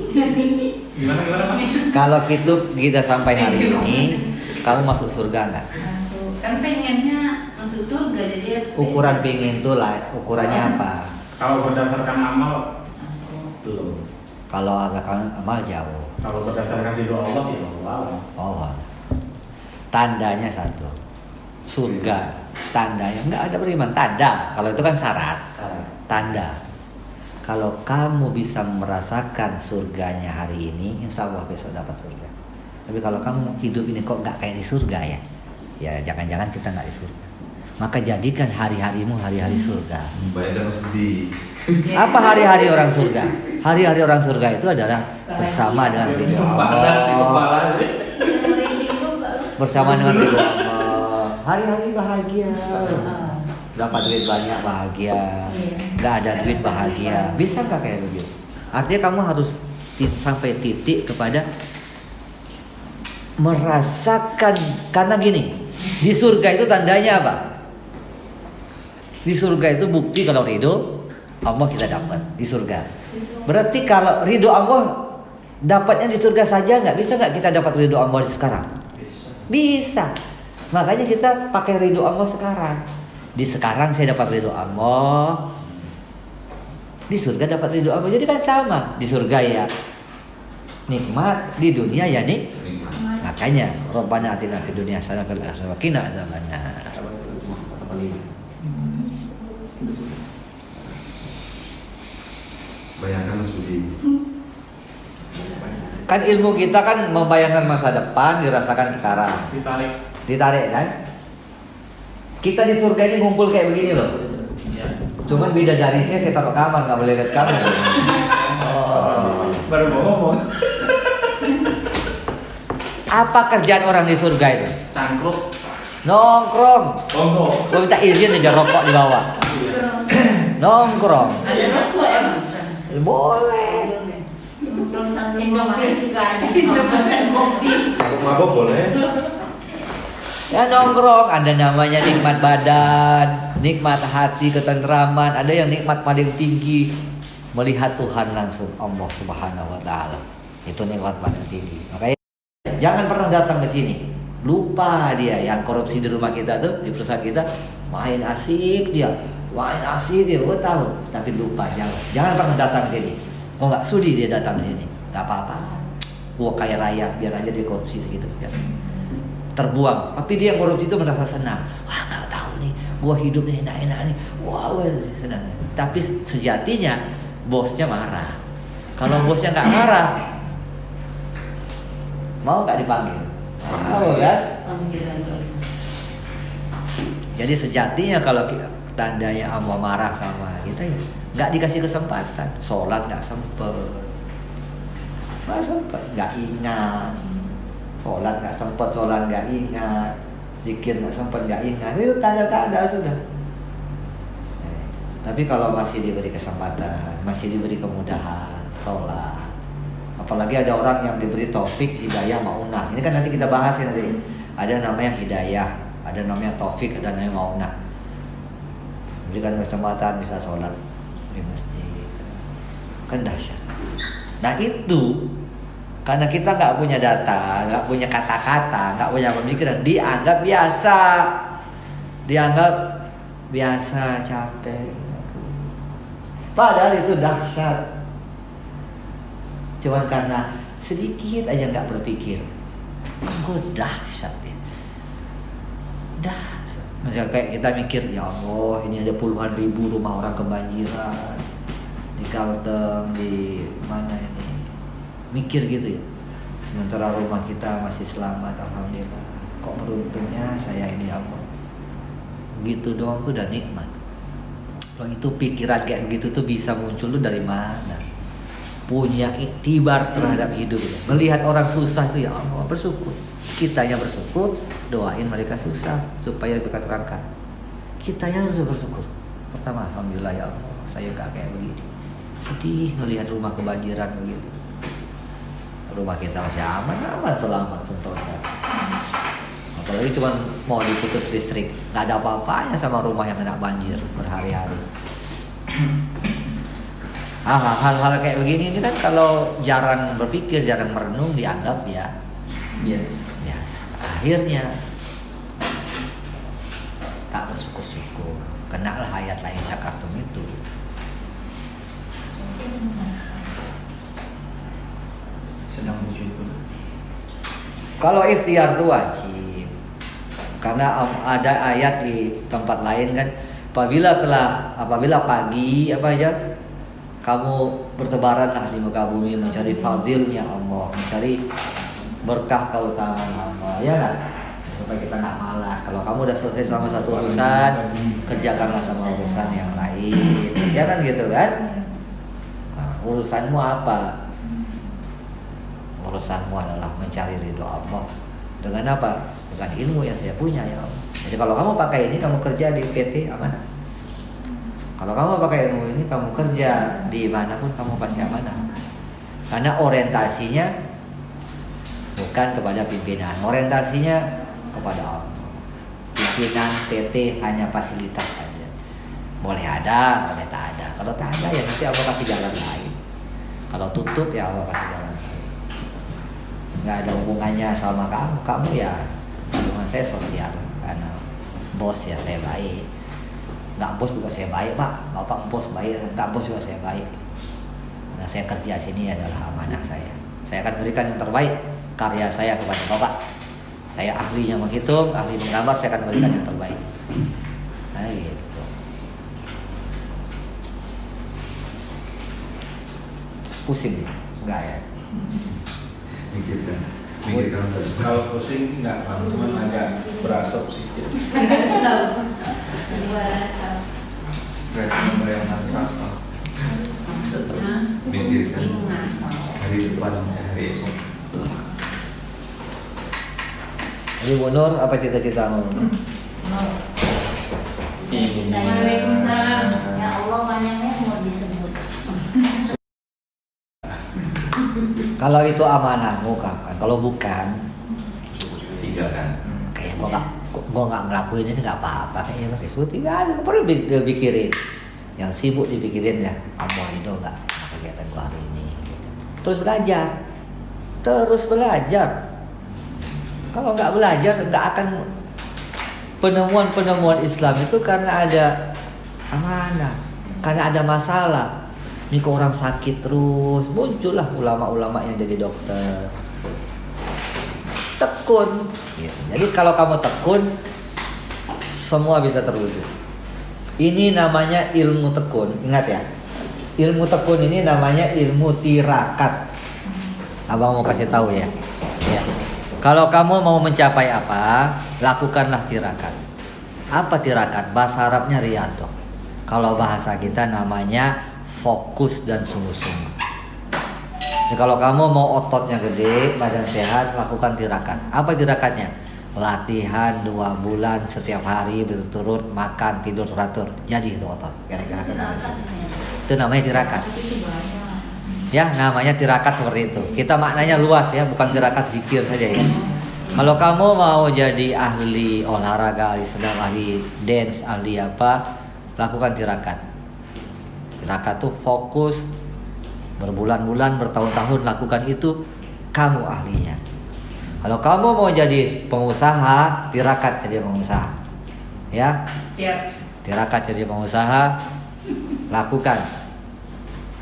Gimana Pak? Kalau hidup kita sampai hari ini, kamu masuk surga nggak? masuk, kan pengennya masuk surga jadi harus Ukuran pingin tuh lah, ukurannya apa? Kalau berdasarkan amal belum. Kalau amal jauh. Kalau berdasarkan ridho Allah ya Allah. Oh, tandanya satu, surga. Tandanya nggak ada beriman. Tanda. Kalau itu kan syarat. Tanda. Kalau kamu bisa merasakan surganya hari ini, insya Allah besok dapat surga. Tapi kalau kamu hidup ini kok nggak kayak di surga ya jangan-jangan kita nggak di surga. Maka jadikan hari-harimu hari-hari surga. Bayangkan sedih. Apa hari-hari orang surga? Hari-hari orang surga itu adalah bersama dengan ridho Allah. Bersama dengan ridho Allah. Hari-hari bahagia. Dapat duit banyak bahagia. Nggak ada duit bahagia. Bisa nggak kayak begitu? Artinya kamu harus sampai titik kepada merasakan. Karena gini, di surga itu tandanya apa? Di surga itu bukti kalau ridho Allah kita dapat di surga. Berarti kalau ridho Allah Dapatnya di surga saja nggak bisa nggak kita dapat ridho Allah sekarang? Bisa. Makanya kita pakai ridho Allah sekarang. Di sekarang saya dapat ridho Allah. Di surga dapat ridho Allah. Jadi kan sama. Di surga ya nikmat, di dunia ya makanya Rabbana atina fid dunya hasanah wa fil akhirati qina azabannar. Bayangkan studi. Kan ilmu kita kan membayangkan masa depan dirasakan sekarang. Ditarik kan? Kita di surga ini ngumpul kayak begini loh. Cuman bidadarinya saya taruh kamar, nggak boleh lihat kamu. Baru mau ngomong. Apa kerjaan orang di surga itu? Cangkruk. Nongkrong. Bongko. Gua minta izin aja rokok di bawah. Nongkrong. Ada rokok emang. Boleh. Indomie juga ada. Pesan kopi. Mabok boleh. Ya nongkrong, ada namanya nikmat badan, nikmat hati, ketentraman, ada yang nikmat paling tinggi melihat Tuhan langsung, Allah Subhanahu wa taala. Itu nikmat paling tinggi. Makanya jangan pernah datang ke sini. Lupa dia yang korupsi di rumah kita tuh, di perusahaan kita, main asik dia, gue tahu, tapi lupa jangan pernah datang ke sini. Kok nggak sudi dia datang ke sini, nggak apa-apa. Gua kaya raya, biar aja dia korupsi segitu. Ya. Terbuang, tapi dia yang korupsi itu merasa senang. Wah nggak tahu nih, gua hidup nih enak-enak nih, wah senang. Tapi sejatinya bosnya marah. Kalau bosnya nggak marah, mau nggak dipanggil? Mau kan? Jadi sejatinya kalau tandanya Allah marah sama kita ya nggak dikasih kesempatan, sholat nggak sempet, nggak ingat. Sholat nggak sempat, sholat nggak ingat, zikir nggak sempat, nggak ingat, itu tanda-tanda sudah. Tapi kalau masih diberi kesempatan, masih diberi kemudahan, sholat. Apalagi ada orang yang diberi taufik, hidayah, maunah. Ini kan nanti kita bahas ya nanti. Ada namanya hidayah, ada namanya taufik, ada namanya maunah. Berikan kesempatan bisa sholat di masjid, kan dahsyat. Nah itu karena kita nggak punya data, nggak punya kata-kata, nggak punya pemikiran, dianggap biasa, capek. Padahal itu dahsyat. Cuman karena sedikit aja nggak berpikir, dahsyat ya. Dahsyat. Misalnya kayak kita mikir, ya Allah, ini ada puluhan ribu rumah orang kebanjiran di Kalteng, di mana ini. Mikir gitu ya. Sementara rumah kita masih selamat, alhamdulillah. Kok beruntungnya saya ini, ya Allah. Gitu doang tuh udah nikmat. Kalau itu pikiran kayak begitu tuh bisa muncul tuh dari mana? Punya iktibar terhadap hidup. Melihat orang susah itu, ya Allah, bersyukur. Kitanya bersyukur, doain mereka susah supaya mereka terangkat. Kitanya harus bersyukur. Pertama, alhamdulillah ya Allah, saya gak kayak begini. Sedih melihat rumah kebanjiran begitu. Rumah kita masih aman, selamat, sentosa. Apalagi cuma mau diputus listrik, nggak ada apa-apanya sama rumah yang kena banjir berhari-hari. Hal-hal kayak begini ini kan kalau jarang berpikir, jarang merenung, dianggap ya biasa. Akhirnya tak bersyukur-syukur. Kenalah ayat lain syakartum itu. Sedang bersyukur. Kalau ikhtiar itu wajib. Karena ada ayat di tempat lain kan, apabila pagi apa aja kamu bertebaranlah di muka bumi mencari fadilnya Allah, mencari berkah keutamaan Allah, ya kan? Supaya kita nggak malas. Kalau kamu udah selesai sama satu urusan, kerjakanlah sama urusan yang lain, ya kan gitu kan? Nah, urusanmu apa? Urusanmu adalah mencari ridho Allah. Dengan apa? Dengan ilmu yang saya punya, ya Allah. Jadi kalau kamu pakai ini, kamu kerja di PT amanah. Kalau kamu pakai ilmu ini, kamu kerja di manapun kamu pasti amanah. Karena orientasinya bukan kepada pimpinan, orientasinya kepada Allah. Pimpinan PT hanya fasilitas saja. Boleh ada, boleh tak ada. Kalau tak ada ya nanti Allah kasih jalan lain. Kalau tutup ya Allah kasih jalan lain. nggak ada hubungannya sama kamu. Kamu ya hubungan saya sosial, karena bos ya saya baik, nggak bos juga saya baik pak. Bapak bos baik, nggak bos juga saya baik. Nah saya kerja sini adalah amanah saya. Saya akan berikan yang terbaik karya saya kepada bapak. Saya ahlinya menghitung, ahli menggambar, saya akan berikan yang terbaik. Nah gitu. Pusing nih? Enggak ya? Mikirkan Kalau pusing enggak, cuma agak berasap sedikit. membayangkan apa? Maksudnya Mikirkan bingung asal. hari depan, hari esok. Jadi Bu Nur, apa cita-citamu? Waalaikumsalam. Ya Allah banyaknya mau disebut. Kalau itu amanahmu kapan? Kalau bukan, Tinggalkan. kayak gua nggak ngelakuin ini nggak apa-apa kayaknya pakai suti nggak perlu dipikirin. Yang sibuk dipikirin ya, kamu Ridho nggak kegiatan gua hari ini? Terus belajar. Kalau nggak belajar nggak akan penemuan Islam itu karena ada amanah, karena ada masalah. Ini kok orang sakit terus, muncullah ulama-ulama yang jadi dokter. Tekun. Gitu. Jadi kalau kamu tekun, semua bisa terwujud. Ini namanya ilmu tekun. Ingat ya, ilmu tekun ini namanya ilmu tirakat. Abang mau kasih tahu ya. Ya. Kalau kamu mau mencapai apa, lakukanlah tirakat. Apa tirakat? Bahasa Arabnya riyadhah. Kalau bahasa kita namanya fokus dan sungguh-sungguh. Jadi kalau kamu mau ototnya gede, badan sehat, lakukan tirakat. Apa tirakatnya? Latihan 2 bulan setiap hari berturut-turut, makan, tidur teratur. Jadi itu otot. Kira-kira itu namanya tirakat. Ya, namanya tirakat seperti itu. Kita maknanya luas ya, bukan tirakat zikir saja ya. Kalau kamu mau jadi ahli olahraga, ahli sedang, ahli dance, ahli apa, lakukan tirakat. Tirakat tuh fokus berbulan-bulan, bertahun-tahun lakukan itu, kamu ahlinya. Kalau kamu mau jadi pengusaha, tirakat jadi pengusaha. Ya. Siap. Tirakat jadi pengusaha, lakukan.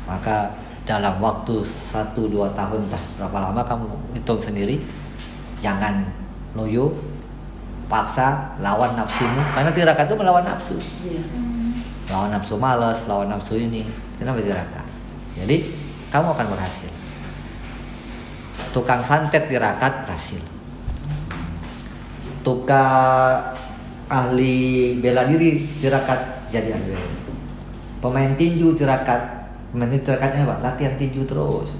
Maka dalam waktu 1-2 tahun, entah berapa lama kamu hitung sendiri. Jangan loyo, paksa, lawan nafsumu. Karena tirakat itu melawan nafsu. Lawan nafsu malas, lawan nafsu ini. Itu namanya tirakat. Jadi kamu akan berhasil. Tukang santet tirakat berhasil. Tukang ahli bela diri tirakat jadi ahli. Pemain tinju tirakat. Pemain tirakatnya apa? Latihan tinju terus.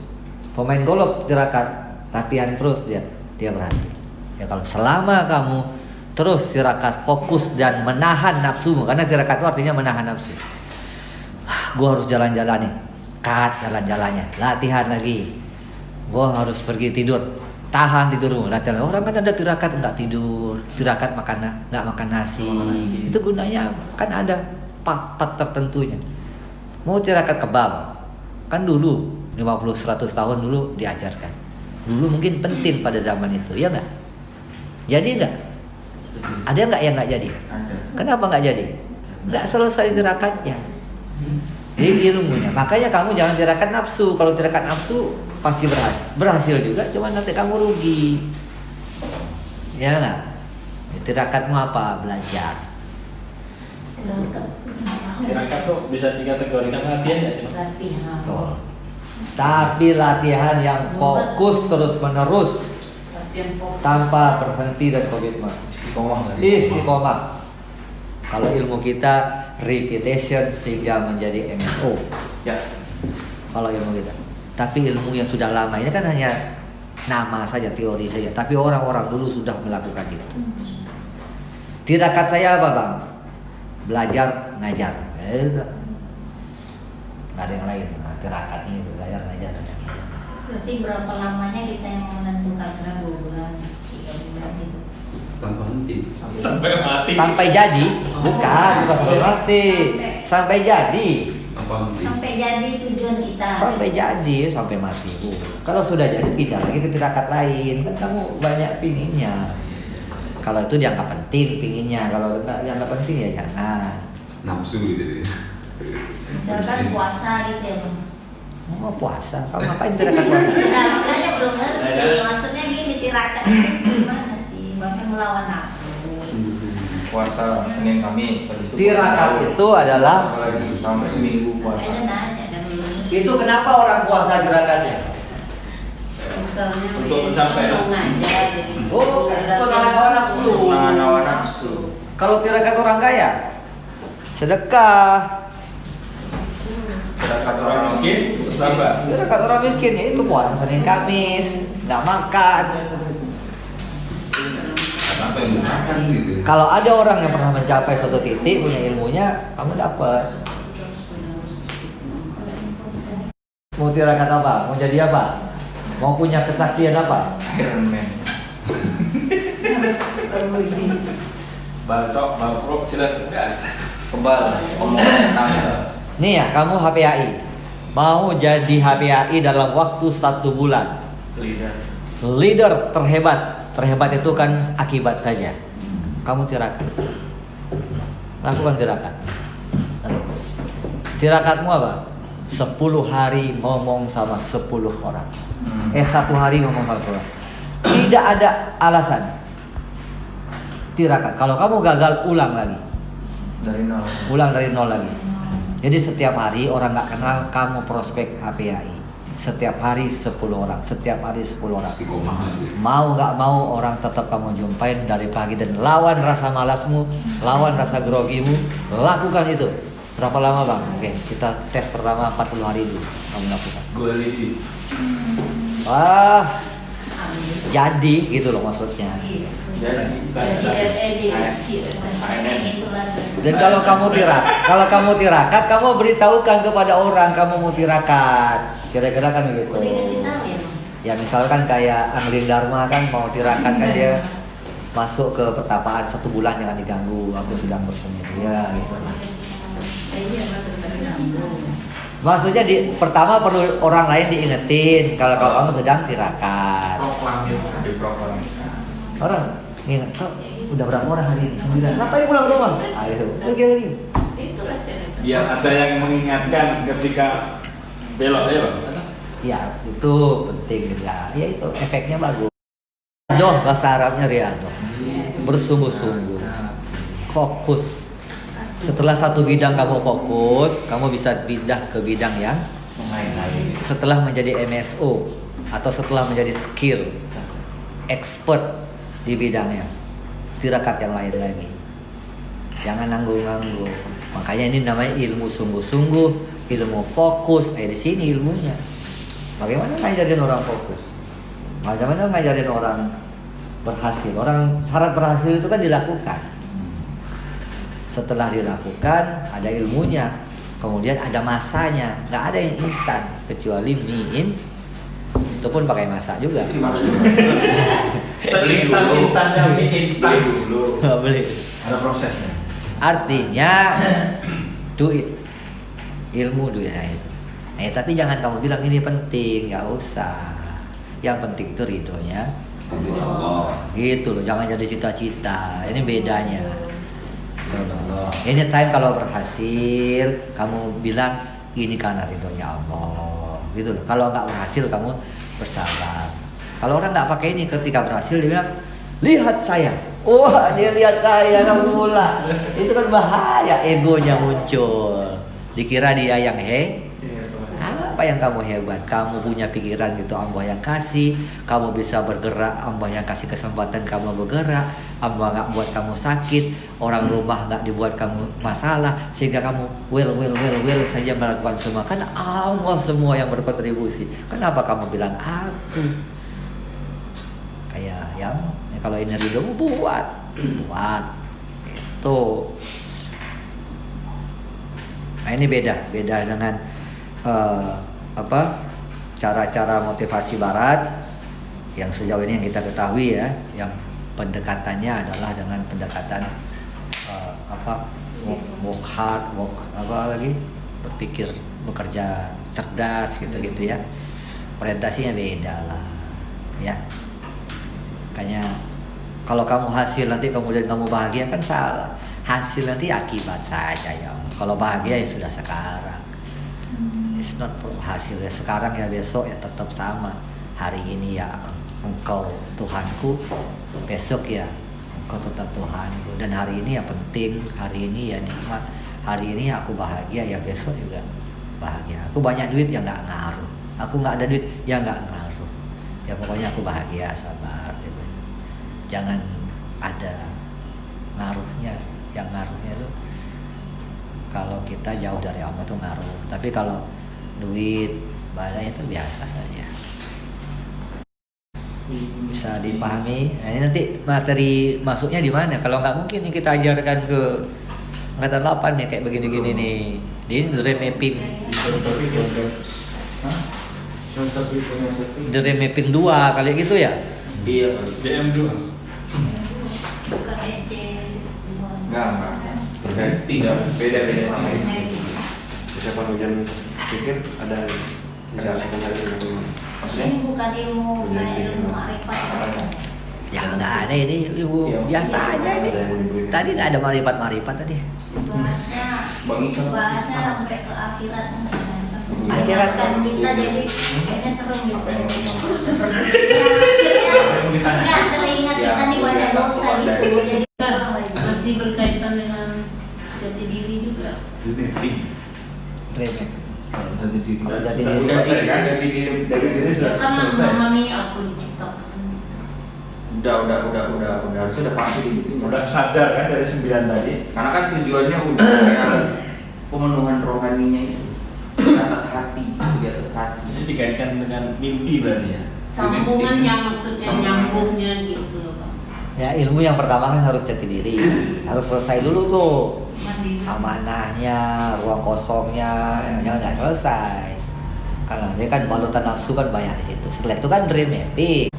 Pemain golf tirakat, latihan terus dia berhasil. Ya kalau selama kamu terus tirakat, fokus dan menahan nafsumu, karena tirakat itu artinya menahan nafsu. Gua harus jalan-jalan nih, jalan-jalannya, latihan lagi. Gua harus pergi tidur, tahan tidurmu, latihan. Orang kan ada tirakat nggak tidur, tirakat nggak makan nasi. Itu gunanya kan ada part tertentunya. Mau tirakat kebal, kan dulu 50-100 tahun dulu diajarkan. Dulu mungkin penting pada zaman itu, ya nggak? Jadi nggak? Ada nggak yang nggak jadi? Kenapa nggak jadi? Nggak selesai tirakatnya. Jadi ilmunya. Makanya kamu jangan tirakat nafsu. Kalau tirakat nafsu pasti berhasil juga, cuma nanti kamu rugi. Ya nggak? Tirakatmu apa? Belajar. Tirakat tuh bisa dikategorikan latihan nggak sih? Latihan. Betul. Tapi latihan yang fokus terus menerus tanpa berhenti dan komitmen. Istiqomah. Kalau ilmu kita repetition sehingga menjadi MSO. Ya. Kalau ilmu kita. Tapi ilmu yang sudah lama ini kan hanya nama saja, teori saja. Tapi orang-orang dulu sudah melakukan itu. Tirakat saya apa bang? Belajar, ngajar. Itu. Nggak ada yang lain. Nah, tirakatnya itu belajar, ngajar. Berarti berapa lamanya kita yang menentukan? 2 bulan, 3 bulan gitu. Tanpa henti. Sampai mati. Sampai jadi, bukan sampai mati. Sampai jadi. Tanpa henti. Sampai jadi tujuan kita. Sampai jadi, sampai mati. Kalau sudah jadi pindah lagi ke tirakat lain. Kan kamu banyak pinginnya. Kalau itu dianggap penting pinginnya. Kalau enggak dianggap penting ya jangan. Nafsu gitu. Misalkan puasa gitu ya Bang. Oh puasa, kamu ngapain tirakat puasa? Nah makanya belum ngerti. Maksudnya gini tirakat gimana sih? Bahkan melawan nafsu. Puasa Senin Kamis. habis itu Tirakat itu adalah lagi sampai seminggu puasa. Makanya nanya dan belum. itu kenapa orang puasa gerakannya? Misalnya Untuk mencapai. ngajar jadi. Oh, itu nahan hawa nafsu. Nahan hawa nafsu. Kalau tirakat orang kaya, sedekah. Sedangkan orang miskin bersabar. Tirakat orang miskin ya itu puasa Senin Kamis, nggak makan. Apa yang makan gitu. Kalau ada orang yang pernah mencapai suatu titik punya ilmunya, kamu dapat. Mau tirakat apa? Mau jadi apa? Mau punya kesaktian apa? Iron Man. Bacok, baprok, silat gas. Kebal, omongan tangga. Nih ya, kamu HPAI. Mau jadi HPAI dalam waktu 1 bulan. Leader terhebat. Terhebat itu kan akibat saja. Kamu tirakat. Lakukan tirakat. Tirakatmu apa? 10 hari ngomong sama 10 orang. 1 hari ngomong sama 10 orang. Tidak ada alasan. Tirakat. Kalau kamu gagal, ulang lagi. Dari nol. Ulang dari nol lagi. Jadi setiap hari orang nggak kenal kamu prospek HPAI. Setiap hari 10 orang. Setiap hari 10 orang. Istiqomah gitu. Mau nggak mau orang tetap kamu jumpain dari pagi dan lawan rasa malasmu, lawan rasa grogimu, lakukan itu. Berapa lama bang? Oke, kita tes pertama 40 hari dulu. Kamu lakukan. Gue lidi. Wah, jadi gitu loh maksudnya. Jadi Dan kalau kamu tirakat, kamu beritahukan kepada orang kamu mau tirakat. Kira-kira kan begitu. Udah dikasih tahu ya Bang? Ya misalkan kayak Anglin Dharma kan mau tirakat kan dia masuk ke pertapaan 1 bulan jangan diganggu. Aku sedang bersemi dia gitu. Maksudnya pertama perlu orang lain diingetin kalau kamu sedang tirakat. Diproklamasikan. Orang ingat, kok udah berapa orang hari ini? 9. Ngapain pulang rumah? Ah itu, lagi. Itulah cara. biar ada yang mengingatkan ketika belok. Ya itu penting ya. Ya itu efeknya bagus. Doh bahasa Arabnya riadoh. Bersungguh-sungguh. Fokus. Setelah satu bidang kamu fokus, kamu bisa pindah ke bidang yang lain. Setelah menjadi MSO atau setelah menjadi skill expert di bidangnya, tirakat yang lain lagi. Jangan nanggung-nanggung. Makanya ini namanya ilmu sungguh-sungguh, ilmu fokus. Di sini ilmunya. Bagaimana ngajarin orang fokus? Bagaimana ngajarin orang berhasil? Orang syarat berhasil itu kan dilakukan. Setelah dilakukan ada ilmunya, kemudian ada masanya. Nggak ada yang instan kecuali mie ins. Itu pun pakai masak juga. Instan dulu. Nggak boleh. Ada prosesnya. Artinya duit, ilmu duit itu. Tapi jangan kamu bilang ini penting, nggak usah. Yang penting itu ridhonya Allah. Gitu loh, jangan jadi cita-cita. Ini bedanya. Ini time kalau berhasil, kamu bilang ini karena ridhonya Allah. Gitu loh. Kalau nggak berhasil, kamu bersabar. Kalau orang nggak pakai ini, ketika berhasil dia bilang, lihat saya. Wah, dia lihat saya, kamu pula. Itu kan bahaya, egonya muncul. Dikira dia yang apa yang kamu hebat? Kamu punya pikiran gitu, Allah yang kasih. Kamu bisa bergerak, Allah yang kasih kesempatan kamu bergerak. Allah nggak buat kamu sakit. Orang rumah nggak dibuat kamu masalah, sehingga kamu well saja melakukan semua. Kan Allah semua yang berkontribusi. Kenapa kamu bilang aku? Kayak yang kalau ini ridhomu buat itu. Nah ini beda dengan cara-cara motivasi barat yang sejauh ini yang kita ketahui ya, yang pendekatannya adalah dengan pendekatan work hard, berpikir, bekerja cerdas gitu ya. Orientasinya beda lah, ya. Makanya kalau kamu hasil nanti kemudian kamu bahagia kan salah. Hasil nanti akibat saja ya. Kalau bahagia ya sudah sekarang. It's not hasilnya sekarang ya, besok ya tetap sama. Hari ini ya engkau Tuhanku, besok ya engkau tetap Tuhanku. Dan hari ini ya penting, hari ini ya nikmat. Hari ini aku bahagia ya besok juga bahagia. Aku banyak duit ya nggak ngaruh. Aku nggak ada duit ya nggak ngaruh. Ya pokoknya aku bahagia, sabar gitu. Jangan ada ngaruhnya. Yang ngaruhnya itu kalau kita jauh dari Allah tuh ngaruh. Tapi kalau duit, badai itu biasa saja. Bisa dipahami. Nah, ini nanti materi masuknya di mana? Kalau nggak mungkin nih kita ajarkan ke angkatan 8 nih kayak begini-gini nih. Ini dream mapping. Dream mapping 2 kali gitu ya? Iya. DM2. Bukan SD. Enggak. Beda sama ini. Bisa penulisan pikir ada lagi maksudnya? Ini bukan ilmu ma'rifat. Ya nggak ada, ini ibu biasa aja ini. Tadi nggak ada marifat tadi. Bahasnya sampai ke akhirat. Akhirat kan kita jadi kayaknya serem gitu. Maksudnya Ya teringat kita nih banyak dosa gitu. Jadi masih berkaitan dengan jati diri juga. Dream mapping. Kalau jati Udah diri selesai kan dari diri Ya kan selesai. memahami aku diciptakan. Udah harusnya udah pasti di situ. Udah sadar kan dari 9 tadi. Karena kan tujuannya udah kayak pemenuhan rohaninya itu di atas hati, di atas hati. Ini dikaitkan dengan mimpi berarti ya. Sambungan yang maksudnya nyambungnya gitu loh Pak. ya, ilmu yang pertama kan harus jati diri. Harus selesai dulu tuh. Mandiri. Amanahnya, ruang kosongnya, yang nggak selesai. Karena dia kan balutan nafsu kan banyak di situ. Setelah itu kan dream mapping.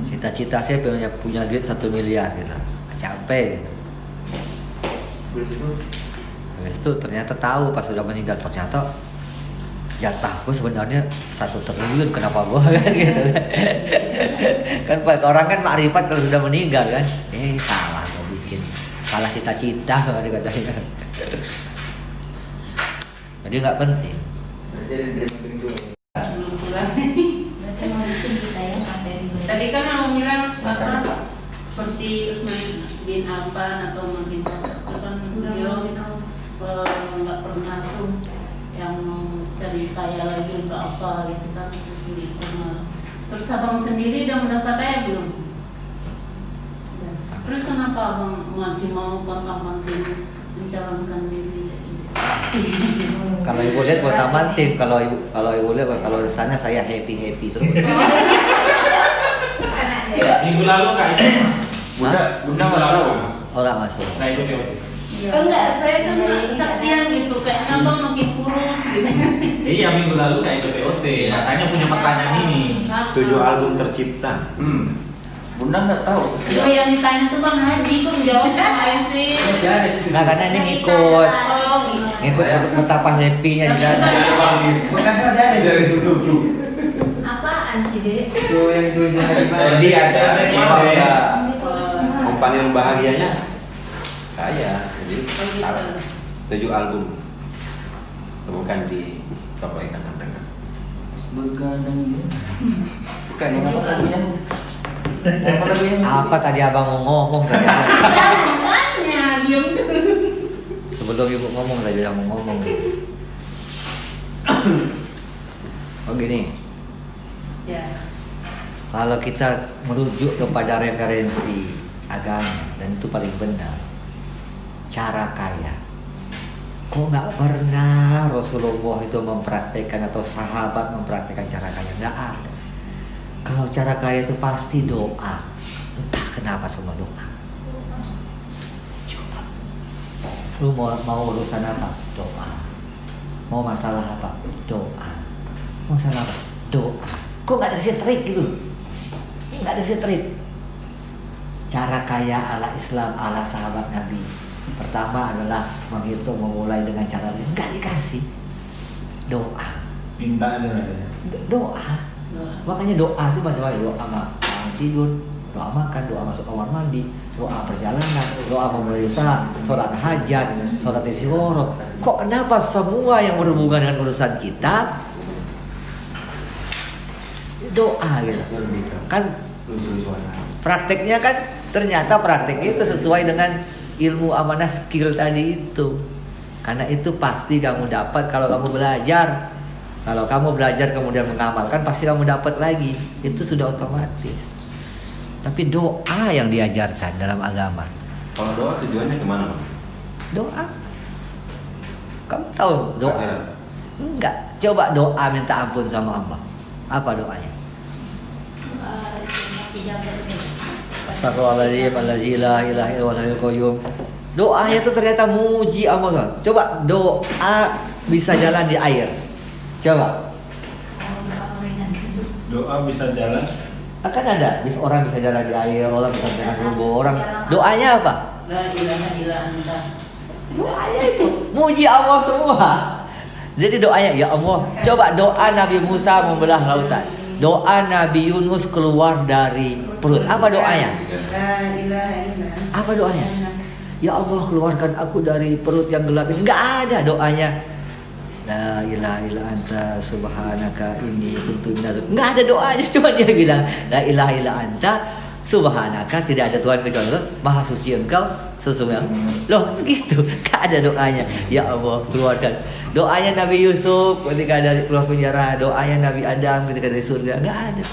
Cita-cita saya punya duit 1 miliar gitu, capek gitu. Habis itu ternyata tahu pas sudah meninggal, ternyata jatahku sebenarnya 1 triliun, kenapa gua kan gitu kan. Kan orang kan makrifat kalau sudah meninggal kan, salah gua bikin, salah cita-cita kalau dikatakan. Jadi nggak penting. Belum pulang. berarti mau itu bisa ya materi. Tadi kan aku bilang apa seperti Usman bin Affan atau mungkin itu kan beliau nggak pernah tuh yang cari kaya lagi untuk apa gitu kan, gitu. Terus abang sendiri udah merasa kaya belum? Terus kenapa abang masih mau pantang-panting mencalonkan diri? Kalau ibu lihat buat tamantin, kalau ibu lihat kalau di sana saya happy terus. Minggu lalu Kak itu Bunda nggak tahu. Oh nggak masuk. Nah itu dia. Enggak, saya kan kasihan gitu, kayaknya abang makin kurus gitu. Iya minggu lalu Kak itu POT, makanya punya pertanyaan ini. 7 album tercipta. Bunda nggak tahu. Oh yang ditanya tuh Bang Haji kok jawabnya saya sih. Nah karena ini ngikut betapa happy-nya di sana. Apaan sih Dek? Itu yang tulisnya dari mana? Jadi ada Bangga. Kompan yang bahagianya saya. Jadi Oh, gitu. 7 album. Temukan di toko Ikatan Tangan. begadang gitu. Bukan yang apa lagunya? Apa lagunya? Apa tadi abang mau ngomong tadi? Jangan diam dulu. Sebelum ibu ngomong tadi bilang mau ngomong. Oh gini, Ya. kalau kita merujuk kepada referensi agama dan itu paling benar, cara kaya. Kok nggak pernah Rasulullah itu mempraktekkan atau sahabat mempraktekkan cara kaya? Nggak ada. Kalau cara kaya itu pasti doa. Entah kenapa semua doa. Coba. Lu mau urusan apa? Doa. Mau masalah apa? Doa. Mau masalah apa? Doa. Kok nggak dikasih trik gitu? Nggak dikasih trik. Cara kaya ala Islam, ala sahabat Nabi. Pertama adalah menghitung, memulai dengan cara nggak dikasih. Doa. Minta aja lah ya. Doa. Makanya doa itu macam-macam. Doa makan tidur, doa makan, doa masuk kamar mandi, doa perjalanan, doa memulai usaha, sholat hajat, sholat istigharah. Kok kenapa semua yang berhubungan dengan urusan kita doa gitu? Kan prakteknya kan ternyata praktek itu sesuai dengan ilmu amanah skill tadi itu. Karena itu pasti kamu dapat kalau kamu belajar. Kalau kamu belajar kemudian mengamalkan pasti kamu dapat lagi. Itu sudah otomatis. Tapi doa yang diajarkan dalam agama. Kalau doa tujuannya kemana, Mas? Doa. Kamu tahu doa? Akhirat. Enggak. Coba doa minta ampun sama Allah. Apa doanya? Astagfirullahaladzim, la ilaha illallahul qayyum. Doanya itu ternyata muji Allah. Coba doa bisa jalan di air. Coba. Doa bisa jalan. Akan ada, orang bisa jalan di air, orang bisa dengan rubuh, orang. Doanya apa? La ilaha illa anta. Doanya itu muji Allah semua. Jadi doanya, ya Allah. Coba doa Nabi Musa membelah lautan. Doa Nabi Yunus keluar dari perut. Apa doanya? La ilaha illa anta. Apa doanya? Ya Allah, keluarkan aku dari perut yang gelap ini. Enggak ada doanya. La ilaha illa anta subhanaka inni kuntu minaz zalimin. Enggak ada doanya, cuma dia bilang la ilaha illa anta subhanaka, tidak ada Tuhan kecuali Engkau, maha suci Engkau sesungguhnya. Loh, gitu. Enggak ada doanya. Ya Allah, keluarkan. Doanya Nabi Yusuf ketika dari keluar penjara, doanya Nabi Adam ketika dari surga, enggak ada.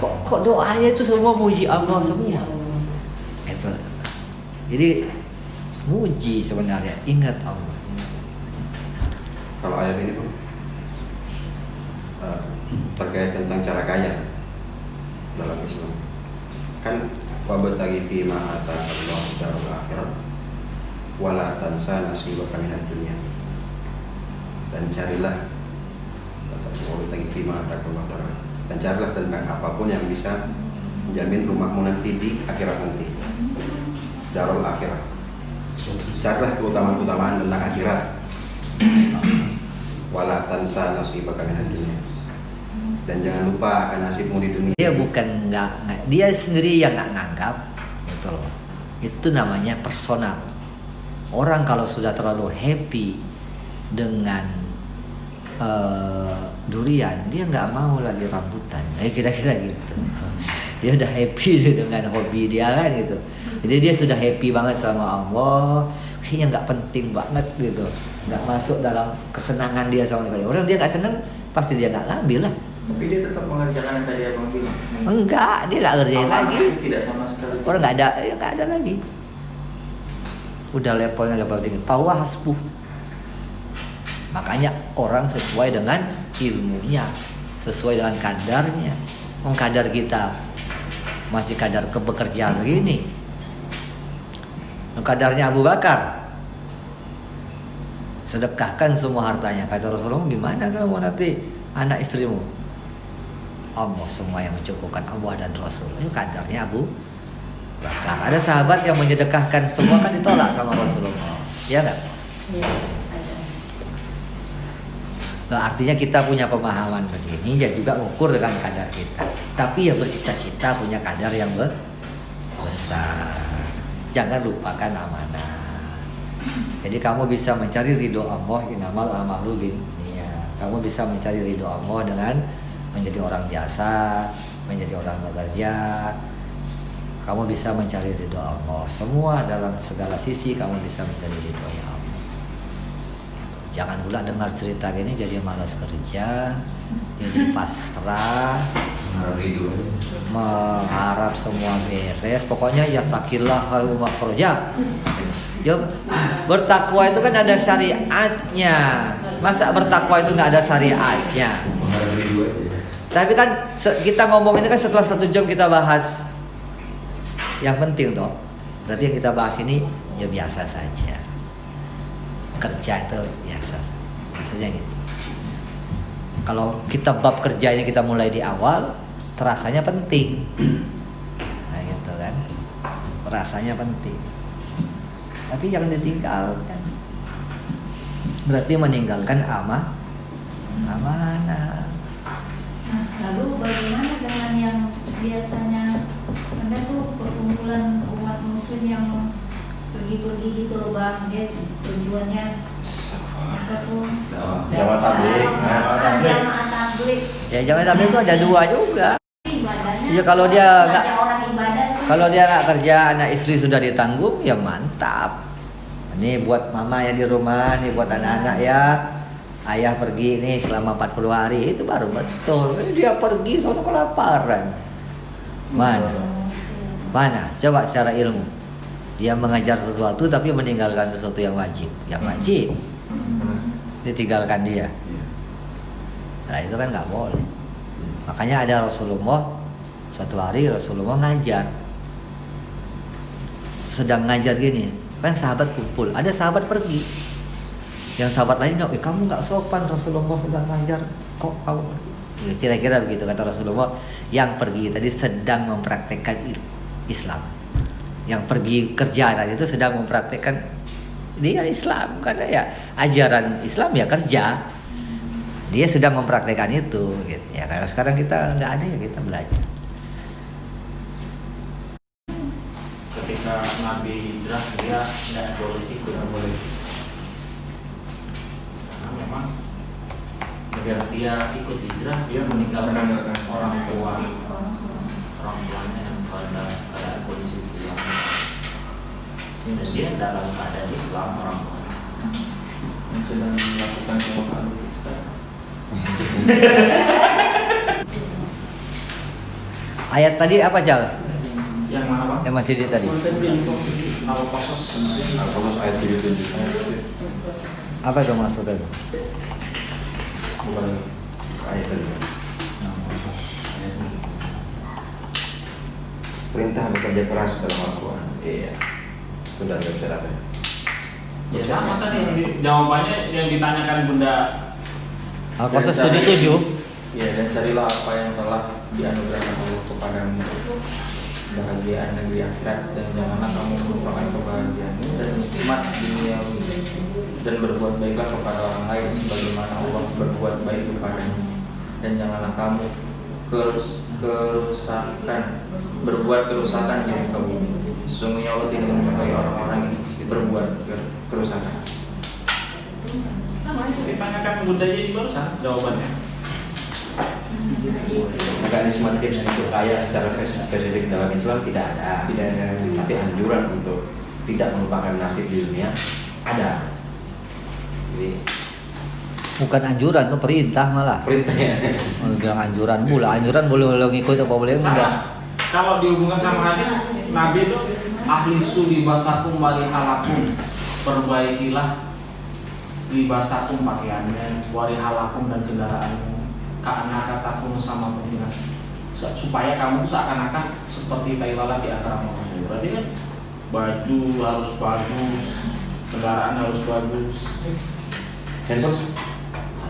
Kok doanya itu semua muji Allah semua. Itu. Jadi muji sebenarnya, ingat Allah. Kalau ayat ini pun terkait tentang cara kaya dalam Islam, kan wabtaghi fima ataka Allah darul akhirat wala tansa nasibaka minad dunya, dan carilah wabtaghi fima ataka Allah darul akhirat, dan carilah tentang apapun yang bisa menjamin rumahmu nanti di akhirat nanti, darul akhirat. Carilah keutamaan-keutamaan tentang akhirat. Wala tansa nasibaka minad dunya, dan jangan lupa akan nasibmu di dunia. Dia bukan nggak, dia sendiri yang nggak nganggap, gitu loh. Itu namanya personal. Orang kalau sudah terlalu happy dengan durian, dia nggak mau lagi rambutan. Kira-kira gitu. Dia udah happy dengan hobi dia kan gitu. Jadi dia sudah happy banget sama Allah. Kayaknya nggak penting banget gitu, nggak masuk dalam kesenangan dia sama sekali. Orang dia nggak senang, pasti dia nggak ngambil lah. Tapi dia tetap mengerjakan yang tadi abang bilang. Enggak, dia nggak ngerjain lagi. Tidak sama sekali. Orang nggak ada lagi. Udah levelnya level tinggi. Bahwa hasbuh. Makanya orang sesuai dengan ilmunya, sesuai dengan kadarnya. Kadar kita masih kadar kebekerjaan begini. Kadarnya Abu Bakar, sedekahkan semua hartanya. Kata Rasulullah, gimana kamu nanti anak istrimu? Allah semua yang mencukupkan, Allah dan Rasul. Itu kadarnya Abu Bakar. Ada sahabat yang menyedekahkan semua, kan ditolak sama Rasulullah. Ya enggak? Iya. Nah, artinya kita punya pemahaman begini, ya juga ukur dengan kadar kita. Tapi ya bercita-cita punya kadar yang besar. Jangan lupakan amanah. Jadi kamu bisa mencari ridho Allah, innamal a'malu binniyat. Kamu bisa mencari ridho Allah dengan menjadi orang biasa, menjadi orang bekerja. Kamu bisa mencari ridho Allah. Semua dalam segala sisi kamu bisa mencari ridho Allah. Jangan pula dengar cerita gini jadi malas kerja, jadi pasrah, mengharap semua beres. Pokoknya ya takillah hayu makhraja. Ya, bertakwa itu kan ada syariatnya. Masa bertakwa itu nggak ada syariatnya? Tapi kan kita ngomong ini kan setelah 1 jam kita bahas yang penting toh. Berarti yang kita bahas ini ya biasa saja. Kerja itu biasa saja. Maksudnya gitu. Kalau kita bab kerja ini kita mulai di awal, terasanya penting. Nah gitu kan. Rasanya penting. Tapi yang ditinggalkan berarti meninggalkan amanah. Nah, lalu bagaimana dengan yang biasanya ada tuh perkumpulan umat muslim yang pergi-pergi gitu loh Bang, dia tujuannya apa tuh? Jamaah tabligh. Jamaah tabligh. Ya jamaah tabligh itu ada dua juga. Ibadahnya. Ya kalau dia nggak, ada orang ibadah tuh. kalau dia nggak kerja, anak istri sudah ditanggung, ya mantap. Ini buat mama yang di rumah, nih buat anak-anak ya. Ayah pergi nih selama 40 hari, itu baru betul. Dia pergi soalnya kelaparan. Mana? Coba secara ilmu. Dia mengajar sesuatu tapi meninggalkan sesuatu yang wajib. Yang wajib ditinggalkan dia. Nah itu kan nggak boleh. Makanya ada Rasulullah, suatu hari Rasulullah ngajar. Sedang ngajar gini, kan sahabat kumpul, ada sahabat pergi. Yang sahabat lain bilang, kamu nggak sopan, Rasulullah sedang ngajar, kok kamu? Kira-kira begitu kata Rasulullah. Yang pergi tadi sedang mempraktekkan Islam. Yang pergi kerja tadi itu sedang mempraktekkan dia Islam, karena ya ajaran Islam ya kerja. Dia sedang mempraktekkan itu, gitu. Ya kalau sekarang kita nggak ada ya kita belajar. Ketika Nabi hijrah dia tidak boleh ikut, tidak boleh. Karena memang agar dia ikut hijrah dia meninggalkan orang tuanya yang pada keadaan kondisi tuanya. Dan dia dalam keadaan Islam orang tuanya yang sedang melakukan kemampuan Ayat tadi apa Jal? yang mana Pak? Yang masih di tadi. Al-Qasas ayat 77. Apa itu maksudnya? Bukan ayat tadi. Perintah bekerja keras dalam Al-Quran. Iya. Itu dari website apa? ya sama tadi jawabannya yang ditanyakan Bunda Al-Qasas 77. Ya, dan carilah apa yang telah dianugerahkan Allah kepadamu, kebahagiaan negeri akhirat, dan janganlah kamu melupakan kebahagiaan dan nikmat duniawi, dan berbuat baiklah kepada orang lain sebagaimana Allah berbuat baik kepadamu, dan janganlah kamu berbuat kerusakan di muka bumi. Sesungguhnya Allah tidak menyukai orang-orang yang berbuat kerusakan. sama itu ditanyakan Bunda Yeni barusan jawabannya. Mekanisme tips untuk kaya secara spesifik dalam Islam tidak ada. Tapi anjuran untuk tidak melupakan nasib di dunia ada. Jadi Bukan anjuran, itu perintah malah. perintahnya. Mau bilang anjuran pula, anjuran boleh ngikut apa boleh enggak? Sama kalau dihubungkan sama hadis Nabi itu ahlisu libasakum walihalakum, perbaikilah libasakum pakaiannya, walihalakum dan kendaraanmu, karena katakum sama pembinasi, supaya kamu seakan-akan seperti tai lalat di antara manusia. Berarti kan baju harus bagus, kendaraan harus bagus, Handphone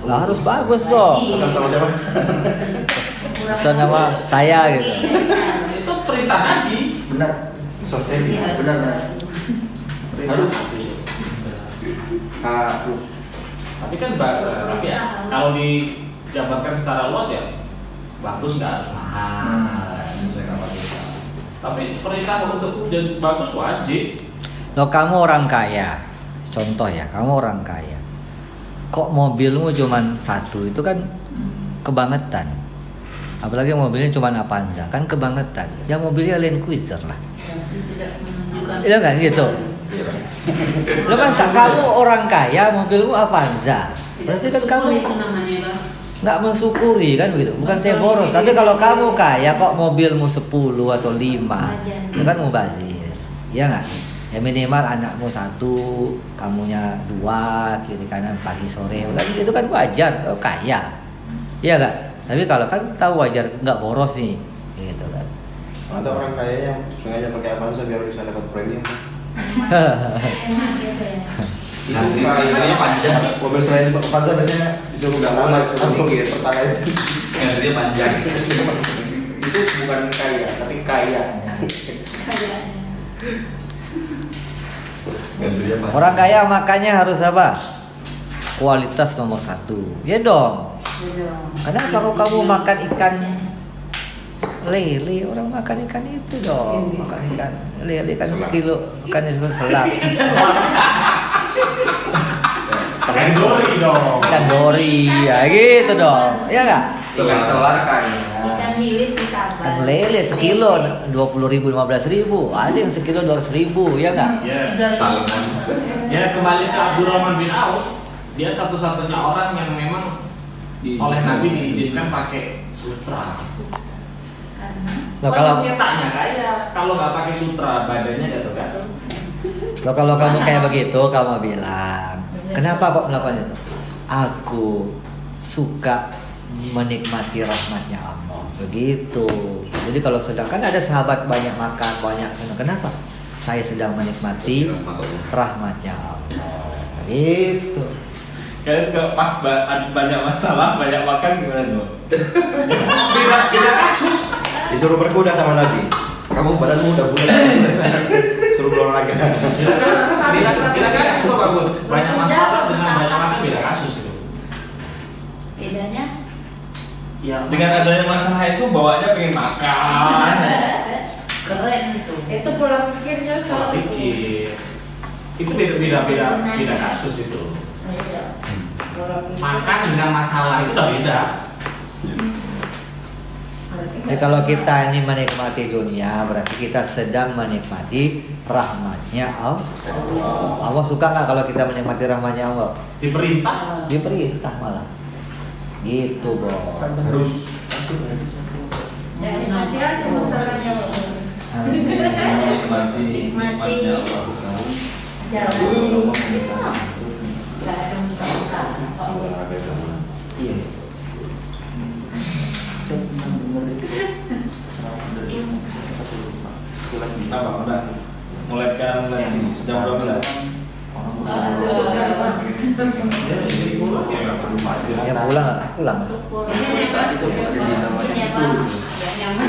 Lah harus bagus dong. pesan sama siapa? Pesan sama saya gitu. itu perintah Nabi. Benar, Soft saving. benar. Harus. Harus. Tapi kan tapi ya, kalau dijabarkan secara luas ya bagus nggak harus mahal, sesuai kapasitas. Tapi perintah untuk jadi bagus wajib. Loh kamu orang kaya, contoh ya, kamu orang kaya. Kok mobilmu cuma satu, itu kan kebangetan. Apalagi mobilnya cuma Avanza, kan kebangetan. Ya mobilnya Land Cruiser lah. Tidak menunjukkan. Iya kan gitu. Lo masa kamu orang kaya, mobilmu Avanza, berarti kan kamu itu namanya Bang. nggak mensyukuri kan begitu. Bukan saya boros, tapi kalau kamu kaya kok mobilmu 10 atau 5, itu kan mubazir. Iya nggak? Ya minimal anakmu 1, kamunya 2, kiri kanan pagi sore, kan itu kan wajar. Oh, kaya, iya nggak? Tapi kalau kan tahu wajar nggak boros nih, gitu kan. Ada orang kaya yang sengaja pakai Avanza biar bisa dapat premium. Enak gitu ya. Itu kayaknya panjang. Mobil selain Avanza biasanya disuruh gambar, disuruh mikir pertanyaan. Dia panjang. Itu bukan kaya, tapi kaya. Kayaknya. Gantinya apa? Orang kaya makannya harus apa? Kualitas nomor 1. Ya dong. Kenapa kalau kamu makan ikan lele, orang makan ikan itu dong, makan ikan lele kan sekilo, ikan selat. Ikan dori dong. Ikan dori, ya gitu dong, ya nggak? Selar kayaknya. Ikan hilis di Sabang. Ikan lele sekilo 20.000, 15.000, ada yang sekilo 200.000, ya nggak? Ya. Salmon. Ya kembali ke Abdurrahman bin Auf, dia satu-satunya orang yang memang oleh Nabi diizinkan pakai sutra. Nah, kalau cetaknya kaya, kalau nggak pakai sutra badannya gatel-gatel. kalau kamu kayak begitu, kamu bilang, kenapa kok melakukan itu? Aku suka menikmati rahmatnya Allah, begitu. Jadi kalau sedangkan ada sahabat banyak makan, banyak senang, kenapa? Saya sedang menikmati rahmatnya Allah, gitu. Kalau pas banyak masalah, banyak makan gimana dong? Beda kasus. Disuruh berkuda sama Nabi. Kamu badanmu udah bulat. Suruh berolahraga. Beda kasus kok Pak Bud. Banyak masalah dengan banyak makan beda kasus itu. Bedanya? Ya, Dengan adanya masalah itu bawaannya pengen makan. Keren itu. Itu pola pikirnya pola salah. pikir. Itu beda kasus itu. Iya. Pola pikir. Makan dengan masalah itu udah beda. Jadi kalau kita ini menikmati dunia, berarti kita sedang menikmati rahmatnya Allah. Allah suka nggak kalau kita menikmati rahmatnya Allah? Diperintah. Diperintah malah. Gitu bos. Harus. Jadi nanti aja masalahnya. Menikmati nikmatnya Allah. Jalan. Gak ada muka-muka. Iya. Saya pernah dengar itu ceramah dari siapa tuh lupa. Sekilas di Apa udah mulai sekarang lagi sejam 12. Ya pulang, pulang. Ini apa? Ini apa? Gak nyaman.